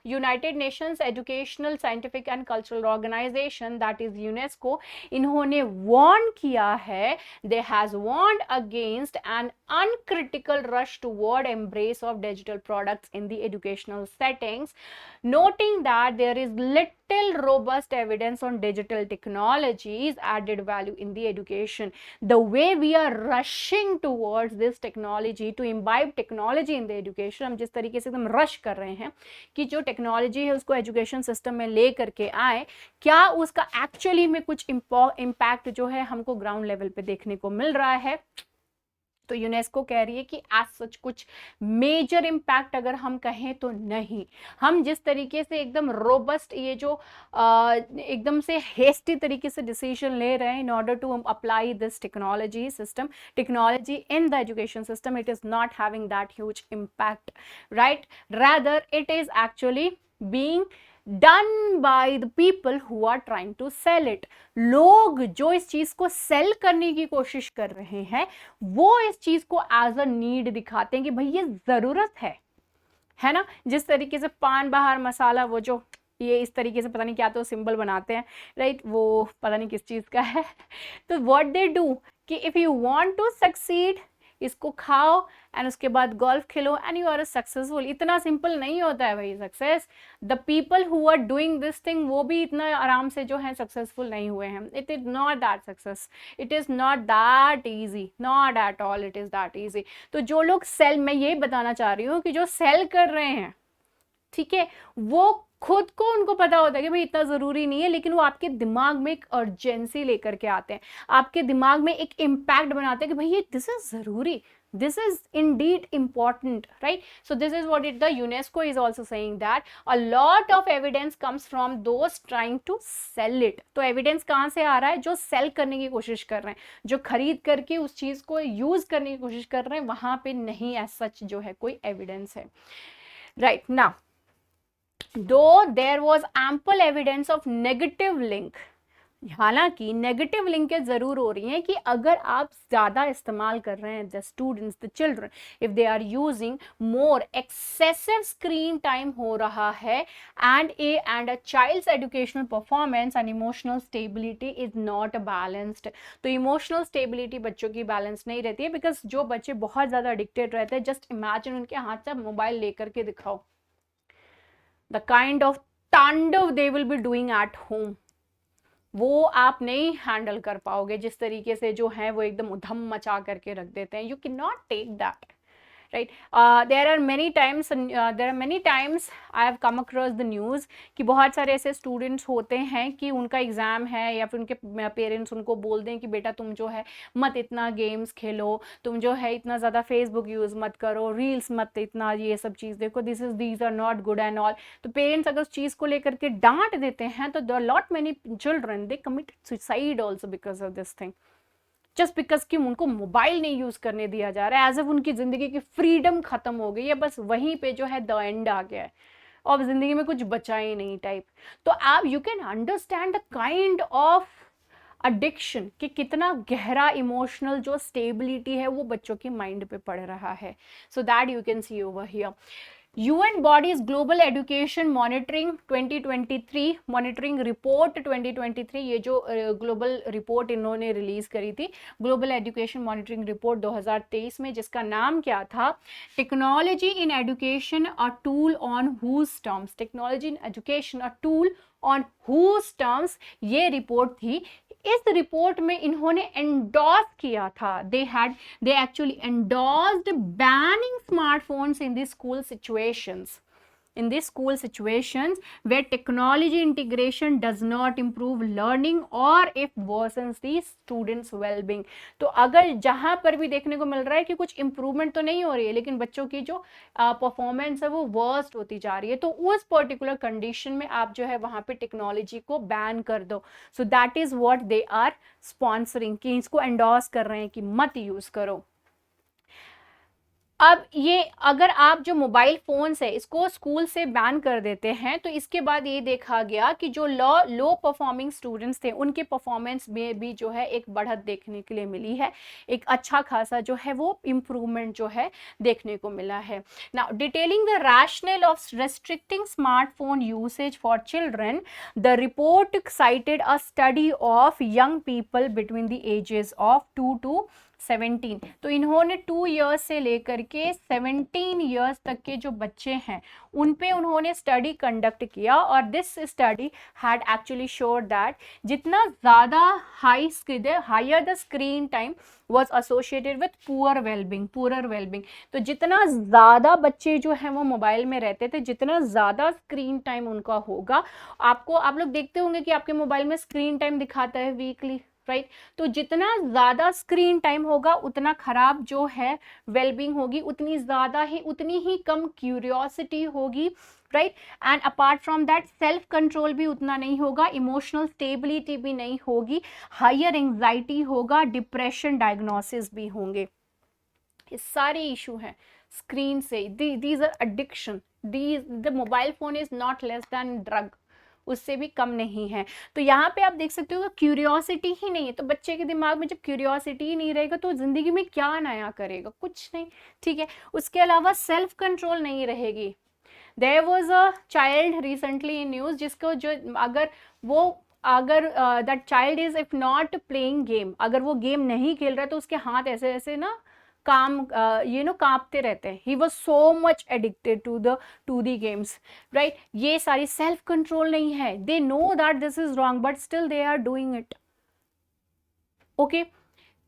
United Nations Educational, Scientific and Cultural Organization, that is UNESCO, इन्होंने warn किया है, they has warned against an uncritical rush toward embrace of digital products in the educational settings, noting that there is little robust evidence on digital technologies added value in the education. The way we are rushing towards this technology, to imbibe technology in the education, हम जिस तरीके से एकदम rush कर रहे हैं कि जो टेक्नोलॉजी है उसको एजुकेशन सिस्टम में ले करके आए, क्या उसका एक्चुअली में कुछ इम्पैक्ट जो है हमको ग्राउंड लेवल पे देखने को मिल रहा है? तो यूनेस्को कह रही है कि एज सच कुछ मेजर इम्पैक्ट अगर हम कहें तो नहीं। हम जिस तरीके से एकदम रोबस्ट, ये जो एकदम से हेस्टी तरीके से डिसीजन ले रहे हैं in order to apply this technology in the education system, it is not having that huge impact, right? Rather it is actually being done by the people who are trying to sell it. लोग जो इस चीज को cell करने की कोशिश कर रहे हैं वो इस चीज को एज अ नीड दिखाते हैं कि भाई ये जरूरत है ना? जिस तरीके से पान बहार मसाला, वो जो ये इस तरीके से पता नहीं क्या तो सिंबल बनाते हैं, राइट? वो पता नहीं किस चीज का है। तो व्हाट दे डू कि if you want to succeed, इसको खाओ एंड उसके बाद गोल्फ खेलो एंड यू आर सक्सेसफुल। इतना सिंपल नहीं होता है भाई success. The people who are doing this thing वो भी इतना आराम से जो है सक्सेसफुल नहीं हुए हैं। It is not that success, it is not that easy, not at all it is that easy. तो जो लोग सेल, मैं ये बताना चाह रही हूँ कि जो सेल कर रहे हैं, ठीक है, वो खुद को उनको पता होता है कि भाई इतना ज़रूरी नहीं है, लेकिन वो आपके दिमाग में एक अर्जेंसी लेकर के आते हैं, आपके दिमाग में एक इम्पैक्ट बनाते हैं कि भाई ये दिस इज ज़रूरी, this is indeed important, right? So this is what the UNESCO is also saying, that a lot of evidence comes from those trying to sell it. तो evidence कहाँ से आ रहा है? जो sell करने की कोशिश कर रहे हैं, जो खरीद करके उस चीज़ को use करने की कोशिश कर रहे हैं, वहाँ पे नहीं as such जो है कोई evidence है, right? Now though there was ample evidence of negative link, हालांकि नेगेटिव लिंकेज जरूर हो रही हैं कि अगर आप ज्यादा इस्तेमाल कर रहे हैं, the students, the children, if they are using more, excessive screen time हो रहा है and a child's educational performance and emotional stability is not balanced. तो इमोशनल स्टेबिलिटी बच्चों की बैलेंस नहीं रहती है, बिकॉज जो बच्चे बहुत ज्यादा एडिक्टेड रहते हैं, जस्ट इमेजिन उनके हाथ से मोबाइल लेकर के दिखाओ, द काइंड ऑफ तांडव दे will be doing at home, वो आप नहीं हैंडल कर पाओगे, जिस तरीके से जो है वो एकदम उधम मचा करके रख देते हैं। You can not take that, right? There are many times I have come across the news कि बहुत सारे ऐसे स्टूडेंट्स होते हैं कि उनका एग्जाम है या फिर उनके पेरेंट्स उनको बोल दें कि बेटा तुम जो है मत इतना गेम्स खेलो, तुम जो है इतना ज़्यादा फेसबुक यूज़ मत करो, रील्स मत इतना ये सब चीज़ देखो, these are not good and all. तो पेरेंट्स अगर उस चीज़ को लेकर के डांट देते हैं तो lot many children they commit suicide also because of this thing, just because कि उनको मोबाइल नहीं यूज करने दिया जा रहा है, एज इफ उनकी जिंदगी की फ्रीडम खत्म हो गई है, बस वहीं पे जो है द एंड आ गया है और जिंदगी में कुछ बचा ही नहीं टाइप। तो आप you can understand the kind of addiction कि कितना गहरा इमोशनल जो स्टेबिलिटी है वो बच्चों के माइंड पे पड़ रहा है। So that you can see over here. UN Bodies Global Education Monitoring 2023 monitoring report 2023, ये जो ग्लोबल रिपोर्ट इन्होंने रिलीज करी थी, ग्लोबल एजुकेशन मॉनिटरिंग रिपोर्ट 2023 में, जिसका नाम क्या था, technology in education a tool on whose terms, technology in education a tool on whose terms, ये रिपोर्ट थी। इस रिपोर्ट में इन्होंने एंडोर्स किया था, they actually endorsed banning smartphones in the school situations where technology integration does not improve learning or if worsens the students well-being। तो अगर जहां पर भी देखने को मिल रहा है कि कुछ इंप्रूवमेंट तो नहीं हो रही है लेकिन बच्चों की जो परफॉर्मेंस है वो वर्स्ट होती जा रही है, तो उस पर्टिकुलर कंडीशन में आप जो है वहां पे टेक्नोलॉजी को बैन कर दो। So that is what they are sponsoring, कि इसको एंडोर्स कर रहे हैं कि मत यूज करो। अब ये अगर आप जो मोबाइल फोन्स है इसको स्कूल से बैन कर देते हैं तो इसके बाद ये देखा गया कि जो लो परफॉर्मिंग स्टूडेंट्स थे उनके परफॉर्मेंस में भी जो है एक बढ़त देखने के लिए मिली है, एक अच्छा खासा जो है वो इम्प्रूवमेंट जो है देखने को मिला है। Now detailing the rationale of restricting smartphone usage for children, the report cited a study of young people between the ages of 2 to 17। तो इन्होंने 2 ईयर्स से लेकर के 17 ईयर्स तक के जो बच्चे हैं उन पे उन्होंने स्टडी कंडक्ट किया और this study had actually showed that जितना ज़्यादा higher the screen time was associated with poor wellbeing. तो जितना ज़्यादा बच्चे जो हैं वो मोबाइल में रहते थे, जितना ज़्यादा स्क्रीन टाइम उनका होगा, आप लोग देखते होंगे कि आपके मोबाइल में स्क्रीन टाइम दिखाता है वीकली, राइट? तो जितना ज़्यादा स्क्रीन टाइम होगा उतना खराब जो है वेलबींग होगी, उतनी ही कम क्यूरियोसिटी होगी, right? And apart from that self control भी उतना नहीं होगा, इमोशनल स्टेबिलिटी भी नहीं होगी, हायर एंजाइटी होगा, डिप्रेशन डायग्नोसिस भी होंगे। ये सारे इशू हैं स्क्रीन से। These are addiction, the mobile phone is not less than drug, उससे भी कम नहीं है। तो यहाँ पे आप देख सकते हो क्यूरियोसिटी ही नहीं है, तो बच्चे के दिमाग में जब क्यूरियोसिटी ही नहीं रहेगा तो जिंदगी में क्या नया करेगा, कुछ नहीं, ठीक है। उसके अलावा सेल्फ कंट्रोल नहीं रहेगी। There was a child recently in news जिसको जो अगर that child is if not playing game, अगर वो गेम नहीं खेल रहा है तो उसके हाथ ऐसे ऐसे ना कांपते रहते हैं। He was so much addicted to the games, right? ये सारी सेल्फ कंट्रोल नहीं है, they know that this is wrong but still they are doing it, okay.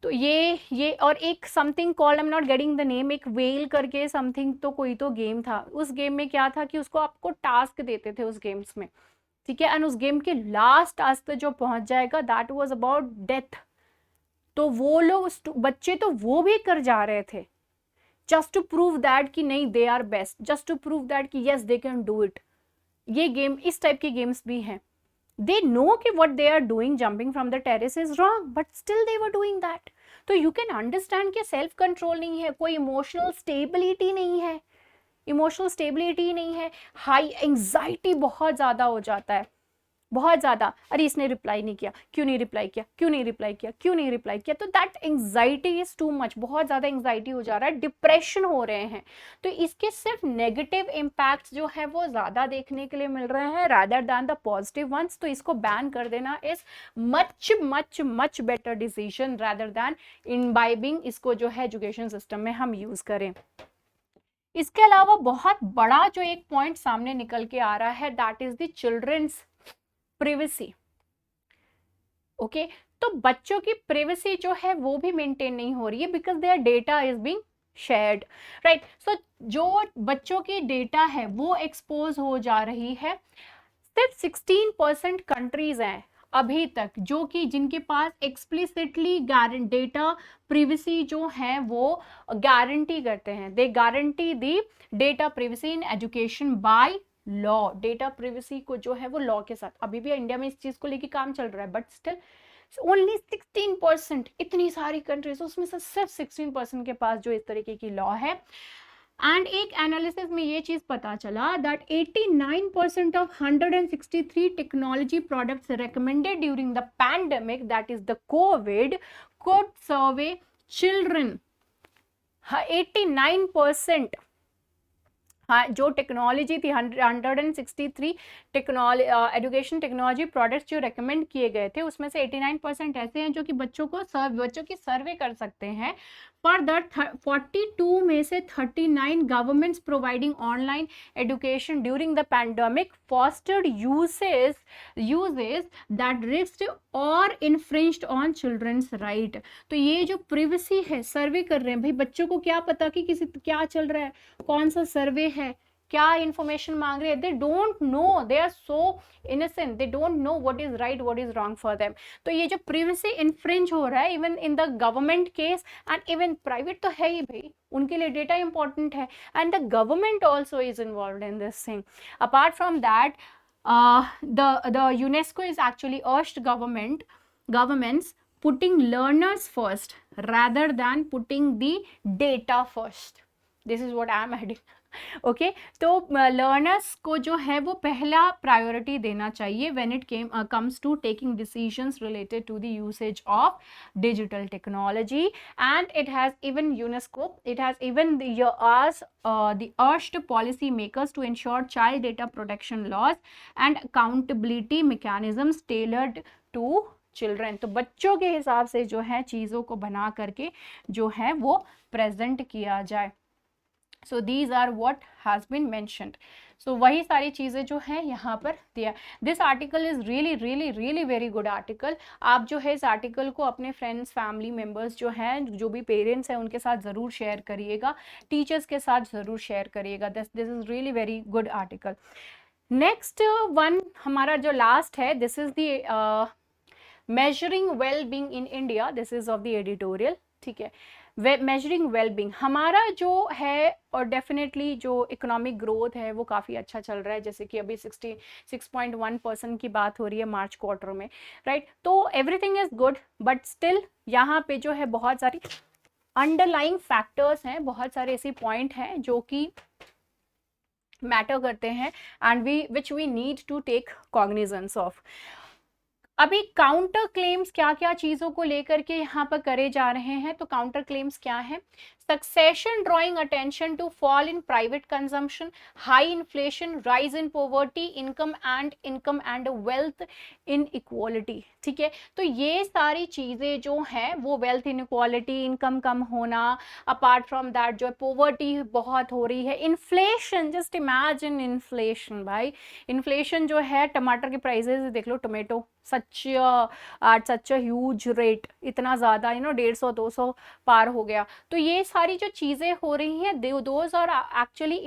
तो ये और एक something called, I am not getting the name, एक well करके समथिंग, तो कोई तो गेम था, उस गेम में क्या था कि उसको आपको टास्क देते थे उस गेम्स में, ठीक है, एंड उस गेम के लास्ट टास्क पे जो पहुंच जाएगा दैट वाज अबाउट डेथ। तो वो लोग बच्चे तो वो भी कर जा रहे थे जस्ट टू प्रूव दैट कि नहीं they are best, just to prove that कि yes they can do it. ये गेम, इस टाइप के गेम्स भी हैं। दे नो कि what they are doing, jumping from the terrace is wrong but still they were doing that. तो you can understand कि self control नहीं है, कोई इमोशनल स्टेबिलिटी नहीं है, हाई एंजाइटी बहुत ज्यादा हो जाता है, बहुत ज्यादा। अरे इसने रिप्लाई नहीं किया, क्यों नहीं रिप्लाई किया, तो that anxiety is too much, बहुत ज्यादा एंजाइटी हो जा रहा है, डिप्रेशन हो रहे हैं। तो इसके सिर्फ नेगेटिव इम्पैक्ट जो है वो ज्यादा देखने के लिए मिल रहे हैं rather than the positive ones. तो इसको बैन कर देना is much much much better decision rather than imbibing इसको जो है एजुकेशन सिस्टम में हम यूज करें। इसके अलावा बहुत बड़ा जो एक पॉइंट सामने निकल के आ रहा है that is the children's privacy। Okay, तो बच्चों की प्राइवेसी जो है वो भी मेंटेन नहीं हो रही है because their data is being shared, right. So जो बच्चों की डेटा है वो एक्सपोज हो जा रही है। सिर्फ 16% कंट्रीज हैं अभी तक जो कि जिनके पास एक्सप्लिसिटली डेटा प्रिवेसी जो है वो गारंटी करते हैं, they guarantee the data privacy in education by law. Data privacy को जो है वो लॉ के साथ, अभी भी इंडिया में इस चीज को लेके काम चल रहा है, बट स्टिल ओनली 16%, इतनी सारी कंट्रीज उसमें से सिर्फ 16% के पास जो इस तरीके की लॉ है। एंड एक एनालिसिस में ये चीज पता चला that 89% of 163 technology products recommended during the pandemic, that is the Covid, could survey children। 89%, हाँ, जो टेक्नोलॉजी थी 163 टेक्नोलॉजी एजुकेशन टेक्नोलॉजी प्रोडक्ट्स जो रेकमेंड किए गए थे उसमें से 89% ऐसे हैं जो कि बच्चों की सर्वे कर सकते हैं। पर दैट 42 में से 39 governments providing online education during the pandemic fostered uses that risked और इन्फ्रिंज्ड ऑन चिल्ड्रंस राइट। तो ये जो प्रिवेसी है, सर्वे कर रहे हैं भाई, बच्चों को क्या पता कि किसी क्या चल रहा है, कौन सा सर्वे है, क्या इंफॉर्मेशन मांग रहे हैं, they don't know, they are so innocent, they don't know what is right what is wrong for them. तो ये जो प्रिवेसी इन्फ्रिंज हो रहा है even in the government case and even private तो है ही भाई, उनके लिए डेटा इंपॉर्टेंट है and the government also is involve in this thing. Apart from that the UNESCO is actually urged governments putting learners first rather than putting the data first. This is what I am adding. ओके, तो learners को जो है वो पहला priority देना चाहिए when it comes to taking decisions related to the usage of digital technology. And it has even UNESCO, it has even the urged policy makers to ensure child data protection laws and accountability mechanisms tailored to children. तो बच्चों के हिसाब से जो है चीज़ों को बना करके जो है वो प्रेजेंट किया जाए। So these are what has been mentioned. So वही सारी चीज़ें जो है यहाँ पर दिया। This article is really really really very good article. आप जो है इस आर्टिकल को अपने फ्रेंड्स फैमिली मेम्बर्स जो हैं, जो भी पेरेंट्स हैं उनके साथ ज़रूर शेयर करिएगा, टीचर्स के साथ ज़रूर शेयर करिएगा। This is really very good article. Next one हमारा जो लास्ट है, this is the measuring well being in India, this is of the editorial. ठीक है, मेजरिंग वेलबींग हमारा जो है, और डेफिनेटली जो इकोनॉमिक ग्रोथ है वो काफ़ी अच्छा चल रहा है, जैसे कि अभी 66.1% की बात हो रही है मार्च क्वार्टर में, राइट। तो everything is good, but still यहाँ पे जो है बहुत सारी अंडरलाइंग फैक्टर्स हैं, बहुत सारे ऐसे पॉइंट हैं जो कि मैटर करते हैं and which we need to take cognizance of. अभी काउंटर क्लेम्स क्या क्या चीज़ों को लेकर के यहाँ पर करे जा रहे हैं, तो काउंटर क्लेम्स क्या है? Succession drawing attention to fall in private consumption, high inflation, rise in poverty, income and wealth in equality. ठीक है, तो ये सारी चीज़ें जो हैं वो वेल्थ इन इक्वालिटी, इनकम कम होना, अपार्ट फ्रॉम दैट जो है पॉवर्टी बहुत हो रही है, इन्फ्लेशन, जस्ट इमेजिन इन्फ्लेशन भाई, इन्फ्लेशन जो है, टमाटर के प्राइसेस देख लो, tomato such a huge rate, इतना ज़्यादा 150-200 पार हो गया। तो ये सारी जो चीज़ें हो रही हैं, those are actually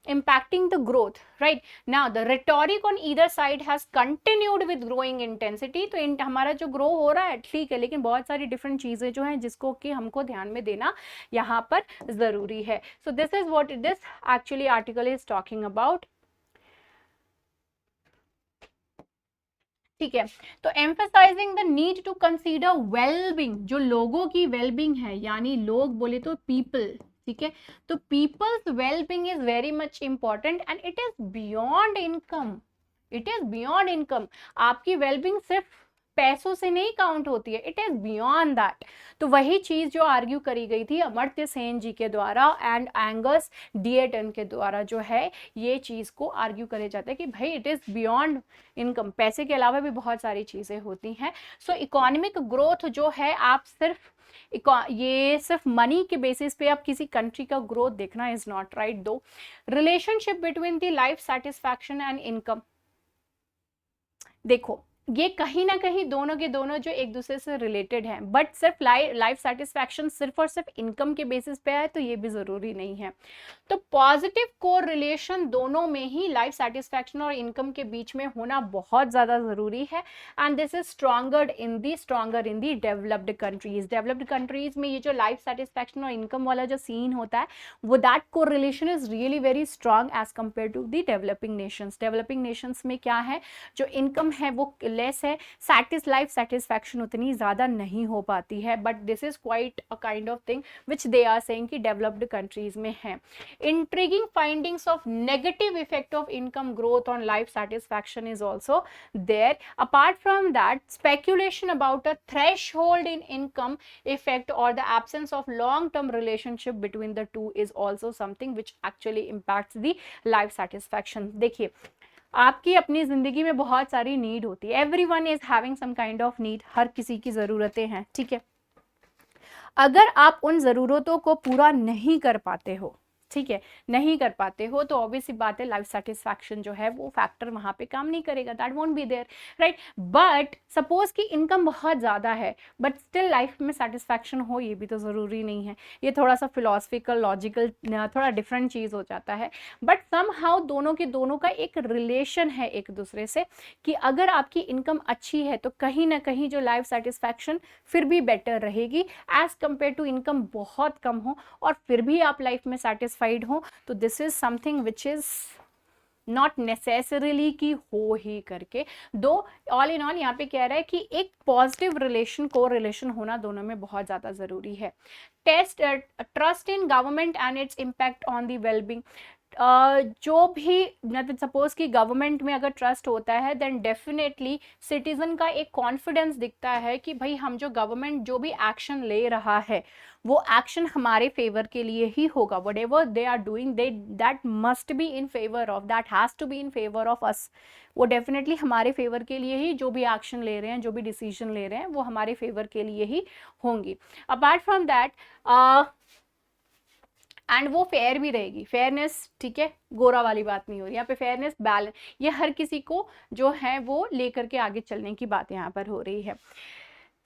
impacting the growth, right? Now the rhetoric on either side has continued with growing intensity। तो हमारा जो ग्रो हो रहा है ठीक है, लेकिन बहुत सारी डिफरेंट चीज़ें जो हैं जिसको कि हमको ध्यान में देना यहाँ पर ज़रूरी है। So this is what this actually article is talking about. ठीक है, तो emphasising the need to consider wellbeing, जो लोगों की वेलबींग है, यानी लोग बोले तो पीपल, ठीक है, तो people's wellbeing is very much important and it is beyond income, it is beyond income. आपकी वेलबींग सिर्फ पैसों से नहीं काउंट होती है, इट इज बियॉन्ड दैट। तो वही चीज जो आर्ग्यू करी गई थी अमर्त्य सेन जी के द्वारा एंड एंगस डिएटन के द्वारा, जो है ये चीज को आर्ग्यू करे जाता है कि भाई इट इज बियॉन्ड इनकम, पैसे के अलावा भी बहुत सारी चीजें होती हैं। सो इकोनॉमिक ग्रोथ जो है, आप सिर्फ ये सिर्फ मनी के बेसिस पे आप किसी कंट्री का ग्रोथ देखना इज नॉट राइट। दो relationship between the life satisfaction and income, देखो ये कहीं ना कहीं दोनों के दोनों जो एक दूसरे से रिलेटेड हैं, बट सिर्फ लाइफ सेटिस्फैक्शन सिर्फ और सिर्फ इनकम के बेसिस पे है तो ये भी जरूरी नहीं है। तो पॉजिटिव कोरिलेशन दोनों में ही लाइफ सेटिस्फैक्शन और इनकम के बीच में होना बहुत ज्यादा जरूरी है, and this is stronger in the developed countries. Developed countries में ये जो लाइफ सेटिस्फैक्शन और इनकम वाला जो सीन होता है वो that correlation is really very strong as compare to the developing nations. Developing nations में क्या है, जो इनकम है वो लेस है, लाइफ सेटिस्फैक्शन उतनी ज्यादा नहीं हो पाती है, but this is quite a kind of thing which they are saying कि डेवलप्ड कंट्रीज में है। Intriguing findings of negative effect of income growth on life satisfaction is also there. Apart from that, speculation about a threshold in income effect or the absence of long-term relationship between the two is also something which actually impacts the life satisfaction. देखिए आपकी अपनी जिंदगी में बहुत सारी need होती है, everyone is having some kind of need, हर किसी की जरूरतें हैं, ठीक है। अगर आप उन जरूरतों को पूरा नहीं कर पाते हो, ठीक है, नहीं कर पाते हो, तो ऑब्वियसली बात है लाइफ सेटिस्फैक्शन जो है वो फैक्टर वहां पे काम नहीं करेगा, that won't be there, right. But suppose कि इनकम बहुत ज्यादा है बट स्टिल लाइफ में सेटिस्फैक्शन हो, ये भी तो जरूरी नहीं है। ये थोड़ा सा फिलोसफिकल लॉजिकल थोड़ा डिफरेंट चीज हो जाता है, बट सम हाउ दोनों के दोनों का एक रिलेशन है एक दूसरे से, कि अगर आपकी इनकम अच्छी है तो कहीं ना कहीं जो लाइफ सेटिस्फैक्शन फिर भी बेटर रहेगी एज कंपेयर टू इनकम बहुत कम हो और फिर भी आप लाइफ में सेटिस्फाइड हो। तो this is something which is not necessarily कि हो ही करके, दो ऑल इन ऑल यहाँ पे कह रहा है कि एक पॉजिटिव रिलेशन को रिलेशन होना दोनों में बहुत ज्यादा जरूरी है। Trust in government and its impact on the wellbeing. जो भी मतलब सपोज कि गवर्नमेंट में अगर ट्रस्ट होता है देन डेफिनेटली सिटीजन का एक कॉन्फिडेंस दिखता है कि भाई हम जो गवर्नमेंट जो भी एक्शन ले रहा है वो एक्शन हमारे फेवर के लिए ही होगा, whatever they are doing that must be in favour of, that has to be in favour of us. वो डेफिनेटली हमारे फेवर के लिए ही जो भी एक्शन ले रहे हैं, जो भी डिसीजन ले रहे हैं वो हमारे फेवर के लिए ही होंगी। अपार्ट फ्रॉम दैट एंड वो फेयर भी रहेगी, फेयरनेस, ठीक है, गोरा वाली बात नहीं हो रही यहाँ पे, फेयरनेस बैलेंस, ये हर किसी को जो है वो लेकर के आगे चलने की बात यहाँ पर हो रही है।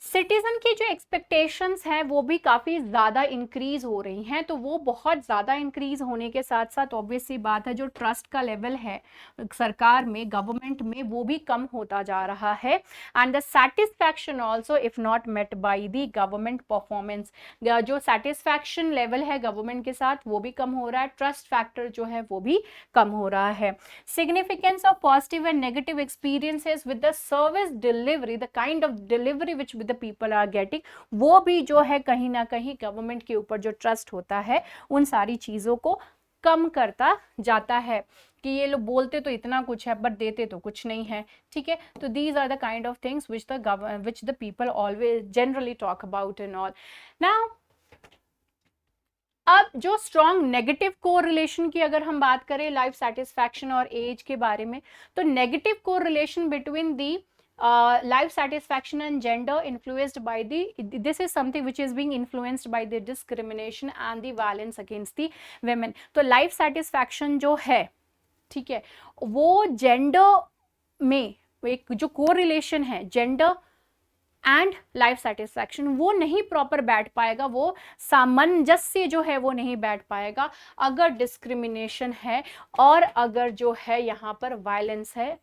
सिटीजन की जो एक्सपेक्टेशंस हैं वो भी काफ़ी ज़्यादा इंक्रीज हो रही हैं, तो वो बहुत ज़्यादा इंक्रीज होने के साथ साथ ऑब्वियस सी बात है जो ट्रस्ट का लेवल है सरकार में, गवर्नमेंट में, वो भी कम होता जा रहा है। And the satisfaction also if not met by the government performance, जो सेटिस्फैक्शन लेवल है गवर्नमेंट के साथ वो भी कम हो रहा है, ट्रस्ट फैक्टर जो है वो भी कम हो रहा है। Significance of positive and negative experiences with the service delivery, the kind of delivery which people are getting, वो भी जो है कहीं ना कहीं गवर्नमेंट के ऊपर जो ट्रस्ट होता है उन सारी चीजों को कम करता जाता है, कि ये लोग बोलते तो इतना कुछ है बट देते तो कुछ नहीं है, ठीक है। तो these are the kind of things which the people always generally talk about and all. Now अब जो स्ट्रॉन्ग नेगेटिव कोरिलेशन की अगर हम बात करें लाइफ सेटिस्फैक्शन और एज के बारे में, तो negative correlation between the life satisfaction and gender influenced by this is something which is being influenced by the discrimination and the violence against the women। तो life satisfaction जो है, ठीक है, वो जेंडर में एक जो कोरिलेशन है जेंडर एंड लाइफ सेटिस्फैक्शन वो नहीं प्रॉपर बैठ पाएगा, वो सामंजस्य जो है वो नहीं बैठ पाएगा अगर डिस्क्रिमिनेशन है और अगर जो है यहाँ पर वायलेंस है।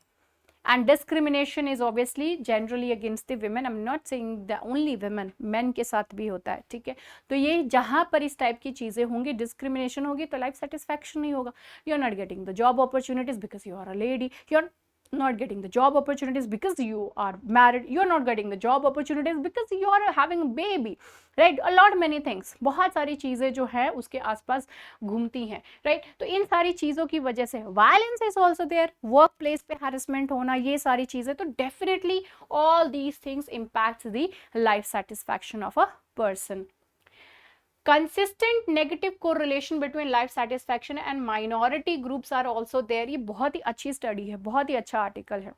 And discrimination is obviously generally against the women. I'm not saying the only women, men के साथ भी होता है, ठीक है। तो ये जहाँ पर इस टाइप की चीजें होंगी, डिस्क्रिमिनेशन होगी, तो लाइफ सेटिस्फैक्शन नहीं होगा। You are not getting the job opportunities because you are a lady, you are not getting the job opportunities because you are married, you are not getting the job opportunities because you are having a baby, right? A lot many things, बहुत सारी चीजें जो है उसके आसपास घूमती हैं, right? तो इन सारी चीजों की वजह से violence is also there, work place पे harassment होना, ये सारी चीजें, तो definitely all these things impacts the life satisfaction of a person। Consistent negative correlation between life satisfaction and minority groups are also there। ये बहुत ही अच्छी स्टडी है, बहुत ही अच्छा आर्टिकल है।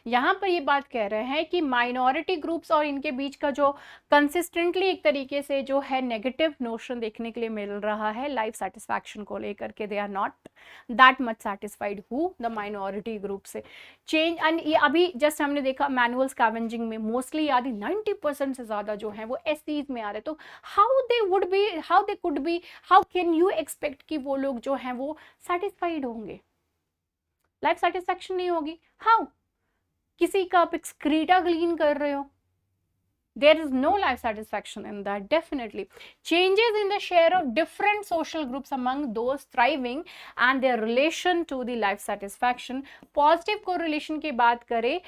यहाँ पर ये बात कह रहे हैं कि माइनॉरिटी ग्रुप्स और इनके बीच का जो कंसिस्टेंटली एक तरीके से जो है नेगेटिव नोशन देखने के लिए मिल रहा है लाइफ सेटिस्फैक्शन को लेकर के, they are not that much satisfied who the minority group से चेंज। एंड ये अभी जस्ट हमने देखा मैनुअल स्कैवेंजिंग में मोस्टली आदि 90% से ज़्यादा जो है वो एससीज में आ रहे, तो हाउ कैन यू एक्सपेक्ट कि वो लोग जो हैं वो सेटिस्फाइड होंगे, लाइफ सेटिस्फैक्शन नहीं होगी। हाउ, किसी का आप एक्सक्रीटा क्लीन कर रहे हो, there is no life satisfaction in that. Definitely changes in the share of different social groups among those thriving and their relation to the life satisfaction. Positive correlation की बात करें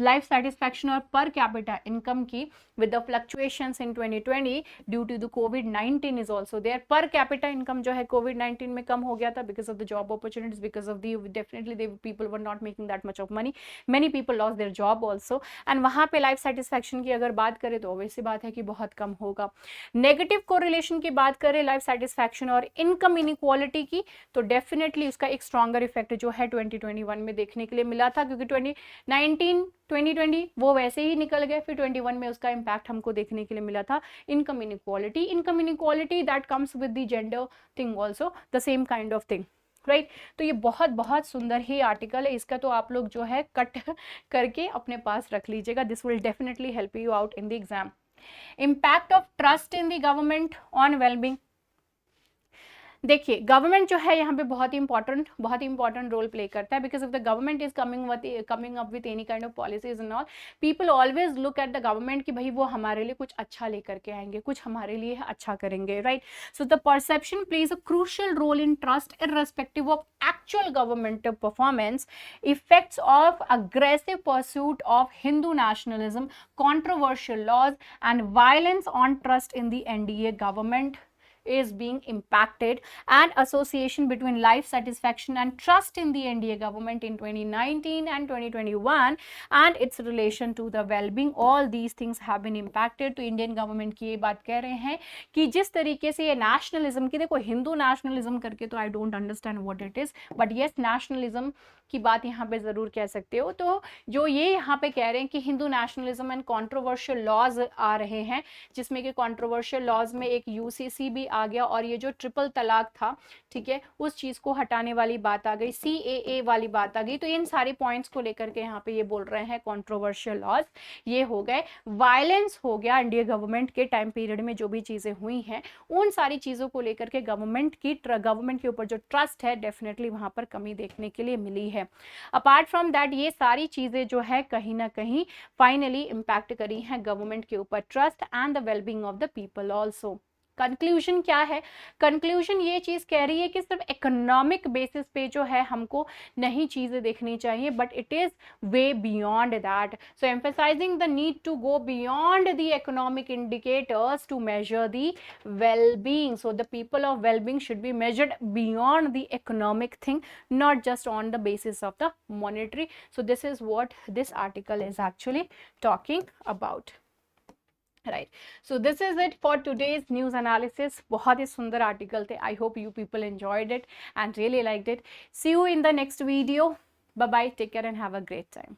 life satisfaction और per capita income की with the fluctuations in 2020 due to the COVID-19 is also there. Per capita income जो है COVID-19 में कम हो गया था because of the job opportunities, because of the definitely the people were not making that much of money, many people lost their job also, and वहाँ पे life satisfaction की अगर बात करें तो वैसी बात है कि बहुत कम होगा। नेगेटिव कोरिलेशन की बात करें लाइफ सेटिस्फैक्शन और इनकम इनइक्वालिटी की, तो डेफिनेटली उसका एक स्ट्रॉन्गर इफेक्ट जो है 2021 में देखने के लिए मिला था, क्योंकि 2020 वो वैसे ही निकल गए, फिर 21 में उसका इम्पैक्ट हमको देखने के लिए मिला था। Income inequality that comes with the gender thing also, the same kind of thing, right. तो ये बहुत बहुत सुंदर ही आर्टिकल है, इसका तो आप लोग जो है कट करके अपने पास रख लीजिएगा, this will definitely help you out in the exam. Impact of trust in the government on wellbeing. देखिए गवर्नमेंट जो है यहाँ पे बहुत ही इंपॉर्टेंट रोल प्ले करता है, because if the government is coming up with any kind of policies and all, people always look at the government कि भाई वो हमारे लिए कुछ अच्छा लेकर के आएंगे, कुछ हमारे लिए अच्छा करेंगे, right. So the perception plays a crucial role in trust irrespective of actual governmental performance. Effects of aggressive pursuit of Hindu nationalism, controversial laws and violence on trust in the NDA government is being impacted, and association between life satisfaction and trust in the NDA government in 2019 and 2021 and its relation to the well-being, all these things have been impacted. तो Indian government की ये बात कह रहे हैं कि जिस तरीके से ये नेशनलिज्म की, देखो हिंदू नेशनलिज्म करके तो I don't understand what it is, but yes nationalism की बात यहाँ पे जरूर कह सकते हो। तो जो ये यहाँ पे कह रहे हैं कि Hindu nationalism and controversial laws आ रहे हैं, जिसमें कि कॉन्ट्रोवर्शियल लॉज में एक यूसीसी भी आ गया, और ये जो ट्रिपल तलाक था, ठीक है, उस चीज को हटाने वाली बात आ गई, सीएए वाली बात आ गई। तो इन सारे पॉइंट्स को लेकर के यहाँ पे ये बोल रहे हैं कॉन्ट्रोवर्शियल लॉज ये हो गए, वायलेंस हो गया इंडियन गवर्नमेंट के टाइम पीरियड में जो भी चीजें हुई हैं, उन सारी चीजों को लेकर के गवर्नमेंट के ऊपर जो ट्रस्ट है डेफिनेटली वहां पर कमी देखने के लिए मिली है। अपार्ट फ्रॉम दैट ये सारी चीजें जो है कहीं ना कहीं फाइनली इंपैक्ट करी हैं गवर्नमेंट के ऊपर trust and the wellbeing of the people also. Conclusion क्या है? कंक्लूजन ये चीज कह रही है कि सिर्फ इकोनॉमिक बेसिस पे जो है हमको नहीं चीजें देखनी चाहिए, but it is way beyond that. So emphasising the need to go beyond the economic indicators to measure the well-being. So the people of well-being should be measured beyond the economic thing, not just on the basis of the monetary. So this is what this article is actually talking about. Right, so this is it for today's news analysis. बहुत ही सुंदर article थे, I hope you people enjoyed it and really liked it. See you in the next video. Bye bye, take care and have a great time.